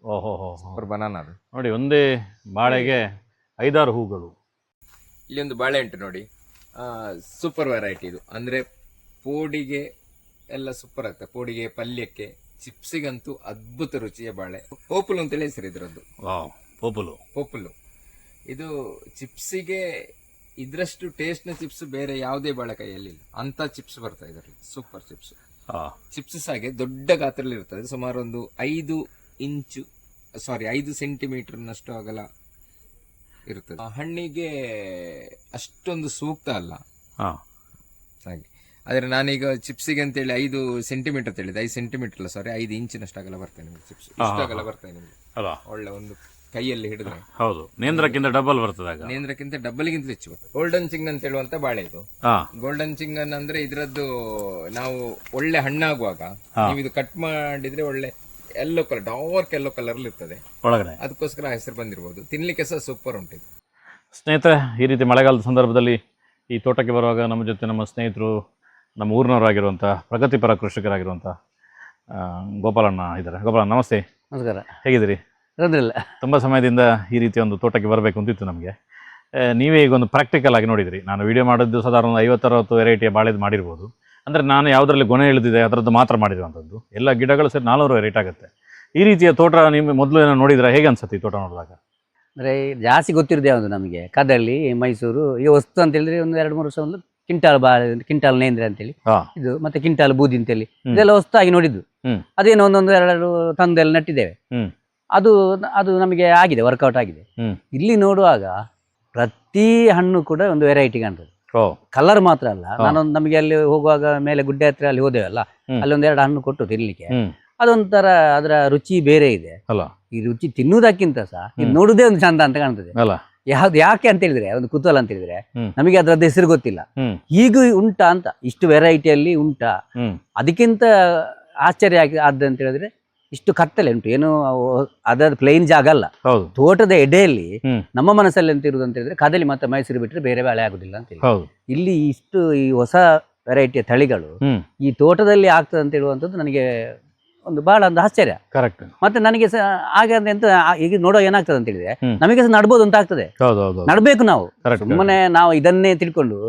ಸೂಪರ್ ಬನಾನಾ ಅದು ನೋಡಿ. ಒಂದೇ ಬಾಳೆಗೆ 5-6 ಹೂಗಳು. ಇಲ್ಲಿ ಒಂದು ಬಾಳೆ ಉಂಟು ನೋಡಿ, ಸೂಪರ್ ವೆರೈಟಿ ಇದು. ಅಂದ್ರೆ ಪೋಡಿಗೆ ಎಲ್ಲ ಸೂಪರ್ ಆಗ್ತದೆ, ಪೋಡಿಗೆ, ಪಲ್ಯಕ್ಕೆ, ಚಿಪ್ಸಿಗಂತೂ ಅದ್ಭುತ ರುಚಿಯ ಬಾಳೆ. ಪೋಪುಲು ಅಂತೇಳಿ ಹೆಸರು ಇದರದ್ದು. ಪೋಪುಲು ಇದು ಚಿಪ್ಸಿಗೆ ಇದ್ರಷ್ಟು ಟೇಸ್ಟ್ ನ ಚಿಪ್ಸ್ ಬೇರೆ ಯಾವುದೇ ಬಾಳೆ ಕೈಯಲ್ಲಿ ಇಲ್ಲ, ಅಂತ ಚಿಪ್ಸ್ ಬರ್ತಾ ಇದರಲ್ಲಿ. ಸೂಪರ್ ಚಿಪ್ಸ್ ಹಾಗೆ ದೊಡ್ಡ ಗಾತ್ರದಲ್ಲಿ ಇರ್ತದೆ, ಸುಮಾರು ಒಂದು 5 ಸೆಂಟಿಮೀಟರ್ ನಷ್ಟು ಅಗಲ ಇರ್ತದೆ. ಹಣ್ಣಿಗೆ ಅಷ್ಟೊಂದು ಸೂಕ್ತ ಅಲ್ಲ ಹಾಗೆ. ಆದರೆ ನಾನೀಗ ಚಿಪ್ಸಿಗೆ ಅಂತೇಳಿ 5 ಸೆಂಟಿಮೀಟರ್ ಹೇಳಿದೆ, 5 ಸೆಂಟಿಮೀಟರ್ ಅಲ್ಲ ಸಾರಿ 5 ಇಂಚಿನಷ್ಟು ಅಗಲ ಬರ್ತದೆ ನಿಮ್ಗೆ ಚಿಪ್ಸ್, ಇಷ್ಟು ಅಗಲ ಬರ್ತದೆ ನಿಮ್ಗೆ ಅಲ್ಲ, ಒಳ್ಳೆ ಒಂದು ಕೈಯಲ್ಲಿ ಹಿಡಿದ್ರೆ. ಹೌದು, ನೇಂದ್ರಕ್ಕಿಂತ ಡಬಲ್ ಬರ್ತದೆ ಆಗ. ನೇಂದ್ರಕ್ಕಿಂತ ಡಬ್ಬಲ್ಗಿಂತ ಹೆಚ್ಚು. ಗೋಲ್ಡನ್ ಚಿಂಗ್ ಅಂತ ಹೇಳುವಂತ ಬಾಳೆ ಇದು. ಗೋಲ್ಡನ್ ಚಿಂಗ್ ಅಂದ್ರೆ ಇದರದ್ದು ನಾವು ಒಳ್ಳೆ ಹಣ್ಣಾಗುವಾಗ ನೀವು ಇದು ಕಟ್ ಮಾಡಿದ್ರೆ ಒಳ್ಳೆ yellow colour, dark yellow colour ಇರ್ತದೆ ಒಳಗಡೆ, ಅದಕ್ಕೋಸ್ಕರ ಹೆಸರು ಬಂದಿರಬಹುದು. ತಿನ್ಲಿಕ್ಕೆ ಸಹ ಸೂಪರ್ ಉಂಟು ಇದು. ಸ್ನೇಹಿತರೆ, ಈ ರೀತಿ ಮಳೆಗಾಲದ ಸಂದರ್ಭದಲ್ಲಿ ಈ ತೋಟಕ್ಕೆ ಬರುವಾಗ ನಮ್ಮ ಜೊತೆ ನಮ್ಮ ಸ್ನೇಹಿತರು, ನಮ್ಮ ಊರಿನವರಾಗಿರುವಂಥ ಪ್ರಗತಿಪರ ಕೃಷಿಕರಾಗಿರುವಂಥ ಗೋಪಾಲಣ್ಣ ಇದ್ದಾರೆ. ಗೋಪಾಲಣ್ಣ ನಮಸ್ತೆ. ನಮಸ್ಕಾರ. ಹೇಗಿದ್ದೀರಿ? ಇರೋದಿಲ್ಲ, ತುಂಬ ಸಮಯದಿಂದ ಈ ರೀತಿ ಒಂದು ತೋಟಕ್ಕೆ ಬರಬೇಕು ಅಂತಿತ್ತು ನಮಗೆ. ನೀವೇ ಈಗ ಒಂದು ಪ್ರಾಕ್ಟಿಕಲ್ ಆಗಿ ನೋಡಿದಿರಿ. ನಾನು ವಿಡಿಯೋ ಮಾಡಿದ್ದು ಸಾಧಾರಣ 50-60 ವೆರೈಟಿಯ ಬಾಳೆದು ಮಾಡಿರ್ಬೋದು. ಅಂದರೆ ನಾನು ಯಾವುದರಲ್ಲಿ ಗೊನೆ ಇಳಿದಿದೆ ಅದರದ್ದು ಮಾತ್ರ ಮಾಡಿರುವಂಥದ್ದು. ಎಲ್ಲ ಗಿಡಗಳು ಸೇರಿ 400 ವೆರೈಟಿ ಆಗುತ್ತೆ. ಈ ರೀತಿಯ ತೋಟ ನಿಮ್ಮ ಮೊದಲು ಏನೋ ನೋಡಿದ್ರೆ ಹೇಗೆ ಅನ್ಸುತ್ತೆ ಈ ತೋಟ ನೋಡಿದಾಗ? ಅಂದರೆ ಜಾಸ್ತಿ ಗೊತ್ತಿರೋದೇ ಒಂದು ನಮಗೆ ಕದಳಿ, ಮೈಸೂರು, ಈಗ ವಸ್ತು ಅಂತ ಹೇಳಿದ್ರೆ ಒಂದು 2-3 ವರ್ಷ ಒಂದು ಕಿಂಟಾಲ್ ನೇಂದ್ರೆ ಅಂತೇಳಿ ಇದು, ಮತ್ತೆ ಕಿಂಟಾಲ್ ಬೂದಿ ಅಂತೇಳಿ ಇದೆಲ್ಲ ಹೊಸ್ತಾಗಿ ನೋಡಿದ್ದು. ಅದೇನೋ ಒಂದೊಂದು 2 ತಂದೆಲ್ಲ ನಟ್ಟಿದ್ದೇವೆ. ಅದು ಅದು ನಮಗೆ ಆಗಿದೆ, ವರ್ಕೌಟ್ ಆಗಿದೆ. ಇಲ್ಲಿ ನೋಡುವಾಗ ಪ್ರತಿ ಹಣ್ಣು ಕೂಡ ಒಂದು ವೆರೈಟಿ ಕಾಣ್ತದೆ. ಕಲರ್ ಮಾತ್ರ ಅಲ್ಲ, ನಾನೊಂದು ನಮಗೆ ಅಲ್ಲಿ ಹೋಗುವಾಗ ಮೇಲೆ ಗುಡ್ಡೆ ಹತ್ರ ಅಲ್ಲಿ ಹೋದೇವಲ್ಲ, ಅಲ್ಲಿ 2 ಹಣ್ಣು ಕೊಟ್ಟು ತಿನ್ಲಿಕ್ಕೆ, ಅದೊಂಥರ ಅದರ ರುಚಿ ಬೇರೆ ಇದೆ. ಈ ರುಚಿ ತಿನ್ನುವುದಕ್ಕಿಂತ ಸಹ ಇದು ನೋಡುದೇ ಒಂದು ಚಂದ ಅಂತ ಕಾಣ್ತದೆ. ಯಾವ್ದು ಯಾಕೆ ಅಂತ ಹೇಳಿದ್ರೆ ಒಂದು ಕುತೂಹಲ ಅಂತ ಹೇಳಿದ್ರೆ, ನಮಗೆ ಅದ್ರದ್ದು ಹೆಸರು ಗೊತ್ತಿಲ್ಲ, ಹೀಗೂ ಉಂಟಾ ಅಂತ, ಇಷ್ಟು ವೆರೈಟಿಯಲ್ಲಿ ಉಂಟಾ. ಅದಕ್ಕಿಂತ ಆಶ್ಚರ್ಯ ಆದ ಅಂತ ಹೇಳಿದ್ರೆ ಇಷ್ಟು ಕತ್ತಲೆ ಉಂಟು, ಏನು ಅದ ಪ್ಲೇನ್ ಜಾಗ ಅಲ್ಲ, ತೋಟದ ಎಡೆಯಲ್ಲಿ ನಮ್ಮ ಮನಸ್ಸಲ್ಲಿ ಅಂತ ಇರುವುದು ಅಂತ ಹೇಳಿದ್ರೆ ಕದಲಿ ಮತ್ತೆ ಮೈಸೂರು ಬಿಟ್ಟರೆ ಬೇರೆ ಬೆಳೆ ಆಗುದಿಲ್ಲ ಅಂತ ಹೇಳಿ. ಇಲ್ಲಿ ಇಷ್ಟು ಈ ಹೊಸ ವೆರೈಟಿಯ ತಳಿಗಳು ಈ ತೋಟದಲ್ಲಿ ಆಗ್ತದೆ ಅಂತ ಹೇಳುವಂಥದ್ದು ನನಗೆ ಒಂದು ಬಹಳ ಒಂದು ಆಶ್ಚರ್ಯ. ಕರೆಕ್ಟ್. ಮತ್ತೆ ನನಗೆ ಸಹ ಹಾಗೆ ಎಂತ ಈಗ ನೋಡೋ ಏನಾಗ್ತದೆ ಅಂತ ಹೇಳಿದ್ರೆ, ನಮಗೆ ಸಹ ನಡ್ಬೋದು ಅಂತ ಆಗ್ತದೆ. ನಡ್ಬೇಕು ನಾವು, ಸುಮ್ಮನೆ ನಾವು ಇದನ್ನೇ ತಿಳ್ಕೊಂಡು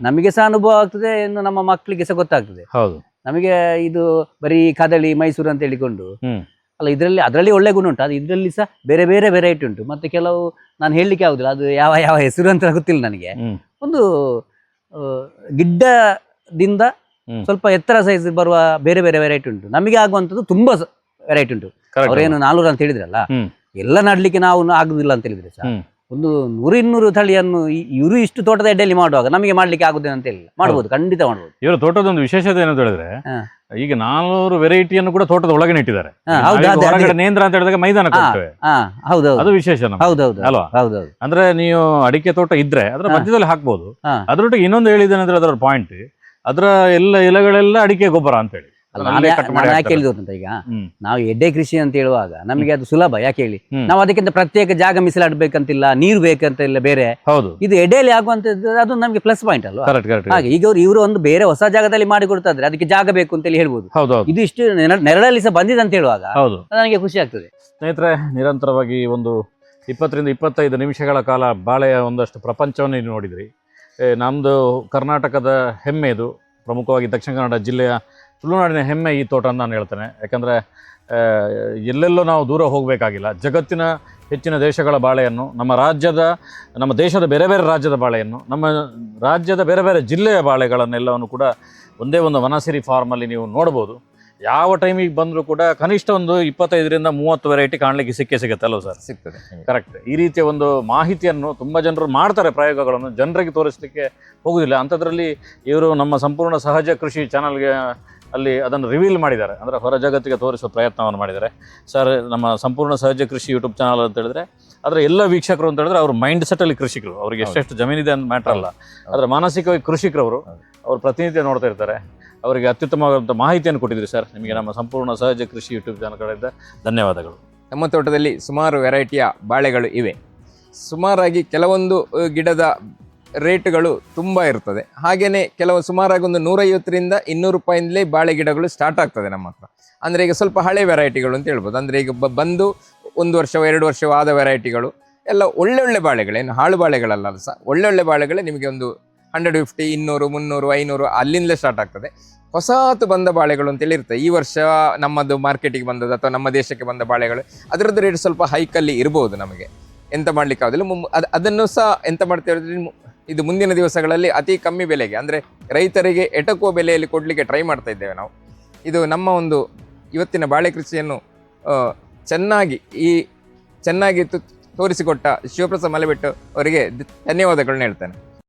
ನಮಗೆ ಸಹ ಅನುಭವ ಆಗ್ತದೆ, ಇನ್ನು ನಮ್ಮ ಮಕ್ಕಳಿಗೆ ಸಹ ಗೊತ್ತಾಗ್ತದೆ. ನಮಗೆ ಇದು ಬರೀ ಕದಳಿ ಮೈಸೂರು ಅಂತ ಹೇಳಿಕೊಂಡು ಅಲ್ಲ, ಅದರಲ್ಲಿ ಒಳ್ಳೆ ಗುಣ ಉಂಟು, ಅದು ಇದರಲ್ಲಿ ಸಹ ಬೇರೆ ಬೇರೆ ವೆರೈಟಿ ಉಂಟು. ಮತ್ತೆ ಕೆಲವು ನಾನು ಹೇಳಲಿಕ್ಕೆ ಆಗುದಿಲ್ಲ, ಅದು ಯಾವ ಯಾವ ಹೆಸರು ಅಂತ ಗೊತ್ತಿಲ್ಲ ನನಗೆ. ಒಂದು ಗಿಡ್ಡದಿಂದ ಸ್ವಲ್ಪ ಎತ್ತರ ಸೈಜ್ ಬರುವ ಬೇರೆ ಬೇರೆ ವೆರೈಟಿ ಉಂಟು. ನಮಗೆ ಆಗುವಂಥದ್ದು ತುಂಬಾ ವೆರೈಟಿ ಉಂಟು. ಅವರೇನು 400 ಅಂತ ಹೇಳಿದ್ರಲ್ಲ, ಎಲ್ಲ ನಡ್ಲಿಕ್ಕೆ ನಾವು ಆಗುದಿಲ್ಲ ಅಂತ ಹೇಳಿದ್ರೆ ಸಹ ಒಂದು 100-200 ತಳಿಯನ್ನು ಇವರು ಇಷ್ಟು ತೋಟದ ಎಡೆಯಲ್ಲಿ ಮಾಡುವಾಗ ನಮಗೆ ಮಾಡ್ಲಿಕ್ಕೆ ಆಗುದಿಲ್ಲ ಅಂತ ಹೇಳಿಲ್ಲ, ಮಾಡ್ಬೋದು, ಖಂಡಿತ ಮಾಡ್ಬೋದು. ಇವರ ತೋಟದ ಒಂದು ವಿಶೇಷತೆ ಏನಂತ ಹೇಳಿದ್ರೆ, ಈಗ 400 ವೆರೈಟಿಯನ್ನು ಕೂಡ ತೋಟದ ಒಳಗೆ ನೆಟ್ಟಿದ್ದಾರೆ. ನೇಂದ್ರ ಅಂತ ಹೇಳಿದಾಗ ಮೈದಾನ ಕೊಡ್ತೇವೆ, ಅದು ವಿಶೇಷ ಅಲ್ವಾ? ಅಂದ್ರೆ ನೀವು ಅಡಿಕೆ ತೋಟ ಇದ್ರೆ ಅದರ ಮಧ್ಯದಲ್ಲಿ ಹಾಕ್ಬೋದು. ಅದರೊಟ್ಟಿಗೆ ಇನ್ನೊಂದು ಹೇಳಿದ್ದೇನೆ ಅಂದ್ರೆ ಅದರ ಪಾಯಿಂಟ್, ಅದರ ಎಲ್ಲ ಎಲೆಗಳೆಲ್ಲ ಅಡಿಕೆ ಗೊಬ್ಬರ ಅಂತ ಹೇಳಿ. ಯಾಕೆ ಹೇಳಿದ್ರು ಅಂತ, ಈಗ ನಾವು ಎಡ್ಡೆ ಕೃಷಿ ಅಂತ ಹೇಳುವಾಗ ನಮಗೆ ಅದು ಸುಲಭ. ಯಾಕೆ ಹೇಳಿ, ನಾವು ಅದಕ್ಕಿಂತ ಪ್ರತ್ಯೇಕ ಜಾಗ ಮೀಸಲಾಡ್ಬೇಕಂತಿಲ್ಲ, ನೀರು ಬೇಕಂತ ಇಲ್ಲ ಬೇರೆ. ಇದು ಎಡೆಯಲ್ಲಿ ಆಗುವಂತದ್ದು, ಅದು ನಮಗೆ ಪ್ಲಸ್ ಪಾಯಿಂಟ್ ಅಲ್ವಾ? ಹಾಗೆ ಈಗ ಇವರು ಒಂದು ಬೇರೆ ಹೊಸ ಜಾಗದಲ್ಲಿ ಮಾಡಿ ಕೊಡ್ತಾ ಇದ್ರೆ ಅದಕ್ಕೆ ಜಾಗ ಬೇಕು ಅಂತ ಹೇಳಿ ಹೇಳ್ಬೋದು. ಇದು ಇಷ್ಟು ನೆರಳಲ್ಲಿ ಸಹ ಬಂದಿದೆ ಅಂತ ಹೇಳುವಾಗ ನನಗೆ ಖುಷಿ ಆಗ್ತದೆ. ಸ್ನೇಹಿತರೆ, ನಿರಂತರವಾಗಿ ಒಂದು 20-25 ನಿಮಿಷಗಳ ಕಾಲ ಬಾಳೆಯ ಒಂದಷ್ಟು ಪ್ರಪಂಚವನ್ನು ನೋಡಿದ್ರಿ. ನಮ್ಮದು ಕರ್ನಾಟಕದ ಹೆಮ್ಮೆ ಇದು, ಪ್ರಮುಖವಾಗಿ ದಕ್ಷಿಣ ಕನ್ನಡ ಜಿಲ್ಲೆಯ ತುಳುನಾಡಿನ ಹೆಮ್ಮೆ ಈ ತೋಟ ಅಂತ ನಾನು ಹೇಳ್ತೇನೆ. ಯಾಕಂದರೆ ಎಲ್ಲೆಲ್ಲೋ ನಾವು ದೂರ ಹೋಗಬೇಕಾಗಿಲ್ಲ. ಜಗತ್ತಿನ ಹೆಚ್ಚಿನ ದೇಶಗಳ ಬಾಳೆಯನ್ನು, ನಮ್ಮ ದೇಶದ ಬೇರೆ ಬೇರೆ ರಾಜ್ಯದ ಬಾಳೆಯನ್ನು, ನಮ್ಮ ರಾಜ್ಯದ ಬೇರೆ ಬೇರೆ ಜಿಲ್ಲೆಯ ಬಾಳೆಗಳನ್ನೆಲ್ಲವನ್ನು ಕೂಡ ಒಂದೇ ಒಂದು ವನಸಿರಿ ಫಾರ್ಮಲ್ಲಿ ನೀವು ನೋಡ್ಬೋದು. ಯಾವ ಟೈಮಿಗೆ ಬಂದರೂ ಕೂಡ ಕನಿಷ್ಠ ಒಂದು 25-30 ವೆರೈಟಿ ಕಾಣಲಿಕ್ಕೆ ಸಿಗುತ್ತೆ ಅಲ್ವ ಸರ್? ಸಿಗ್ತದೆ, ಕರೆಕ್ಟ್. ಈ ರೀತಿಯ ಒಂದು ಮಾಹಿತಿಯನ್ನು ತುಂಬ ಜನರು ಮಾಡ್ತಾರೆ, ಪ್ರಯೋಗಗಳನ್ನು ಜನರಿಗೆ ತೋರಿಸಲಿಕ್ಕೆ ಹೋಗುವುದಿಲ್ಲ. ಅಂಥದ್ರಲ್ಲಿ ಇವರು ನಮ್ಮ ಸಂಪೂರ್ಣ ಸಹಜ ಕೃಷಿ ಚಾನಲ್ಗೆ ಅಲ್ಲಿ ಅದನ್ನು ರಿವೀಲ್ ಮಾಡಿದ್ದಾರೆ, ಅಂದರೆ ಹೊರ ಜಗತ್ತಿಗೆ ತೋರಿಸುವ ಪ್ರಯತ್ನವನ್ನು ಮಾಡಿದ್ದಾರೆ. ಸರ್, ನಮ್ಮ ಸಂಪೂರ್ಣ ಸಹಜ ಕೃಷಿ ಯೂಟ್ಯೂಬ್ ಚಾನಲ್ ಅಂತ ಹೇಳಿದ್ರೆ ಅದರ ಎಲ್ಲ ವೀಕ್ಷಕರು ಅಂತ ಹೇಳಿದ್ರೆ ಅವ್ರ ಮೈಂಡ್ ಸೆಟ್ಟಲ್ಲಿ ಕೃಷಿಕರು, ಅವ್ರಿಗೆ ಎಷ್ಟೆಷ್ಟು ಜಮೀನಿದೆ ಅಂತ ಮ್ಯಾಟ್ರ್ ಅಲ್ಲ, ಅದರ ಮಾನಸಿಕವಾಗಿ ಕೃಷಿಕರು ಅವರು ಪ್ರತಿನಿತ್ಯ ನೋಡ್ತಾ ಇರ್ತಾರೆ. ಅವರಿಗೆ ಅತ್ಯುತ್ತಮವಾದಂಥ ಮಾಹಿತಿಯನ್ನು ಕೊಟ್ಟಿದ್ದೀರಿ ಸರ್. ನಿಮಗೆ ನಮ್ಮ ಸಂಪೂರ್ಣ ಸಹಜ ಕೃಷಿ ಯೂಟ್ಯೂಬ್ ಚಾನಲ್ ಕಡೆಯಿಂದ ಧನ್ಯವಾದಗಳು. ನಮ್ಮ ತೋಟದಲ್ಲಿ ಸುಮಾರು ವೆರೈಟಿಯ ಬಾಳೆಗಳು ಇವೆ. ಸುಮಾರಾಗಿ ಕೆಲವೊಂದು ಗಿಡದ ರೇಟ್ಗಳು ತುಂಬ ಇರ್ತದೆ. ಹಾಗೆಯೇ ಕೆಲವು ಸುಮಾರಾಗಿ ಒಂದು 150-200 ರೂಪಾಯಿಂದಲೇ ಬಾಳೆ ಗಿಡಗಳು ಸ್ಟಾರ್ಟ್ ಆಗ್ತದೆ ನಮ್ಮ ಹತ್ರ. ಅಂದರೆ ಈಗ ಸ್ವಲ್ಪ ಹಳೆ ವೆರೈಟಿಗಳು ಅಂತ ಹೇಳ್ಬೋದು. ಅಂದರೆ ಈಗ ಬಂದು 1 ವರ್ಷವೋ 2 ವರ್ಷವೋ ಆದ ವೆರೈಟಿಗಳು ಎಲ್ಲ ಒಳ್ಳೊಳ್ಳೆ ಬಾಳೆಗಳೇನು ಹಾಳು ಬಾಳೆಗಳಲ್ಲ ಸಹ, ಒಳ್ಳೊಳ್ಳೆ ಬಾಳೆಗಳೇ ನಿಮಗೆ ಒಂದು 150, 200, 300, 500 ಅಲ್ಲಿಂದಲೇ ಸ್ಟಾರ್ಟ್ ಆಗ್ತದೆ. ಹೊಸತು ಬಂದ ಬಾಳೆಗಳು ಅಂತೇಳಿ ಇರ್ತದೆ. ಈ ವರ್ಷ ನಮ್ಮದು ಮಾರ್ಕೆಟಿಗೆ ಬಂದದ್ದು ಅಥವಾ ನಮ್ಮ ದೇಶಕ್ಕೆ ಬಂದ ಬಾಳೆಗಳು ಅದರದ್ದು ರೇಟ್ ಸ್ವಲ್ಪ ಹೈಕಲ್ಲಿ ಇರ್ಬೋದು. ನಮಗೆ ಎಂತ ಮಾಡಲಿಕ್ಕೆ ಆಗೋದಿಲ್ಲ. ಅದನ್ನು ಸಹ ಎಂತ ಮಾಡ್ತೇವೆ, ಇದು ಮುಂದಿನ ದಿವಸಗಳಲ್ಲಿ ಅತಿ ಕಮ್ಮಿ ಬೆಲೆಗೆ, ಅಂದರೆ ರೈತರಿಗೆ ಎಟಕುವ ಬೆಲೆಯಲ್ಲಿ ಕೊಡಲಿಕ್ಕೆ ಟ್ರೈ ಮಾಡ್ತಾ ಇದ್ದೇವೆ ನಾವು. ಇದು ನಮ್ಮ ಒಂದು ಇವತ್ತಿನ ಬಾಳೆ ಕೃಷಿಯನ್ನು ಚೆನ್ನಾಗಿ ತೋರಿಸಿಕೊಟ್ಟ ಶಿವಪ್ರಸಾದ್ ಮಲೆಬೆಟ್ಟು ಅವರಿಗೆ ಧನ್ಯವಾದಗಳನ್ನ ಹೇಳ್ತೇನೆ.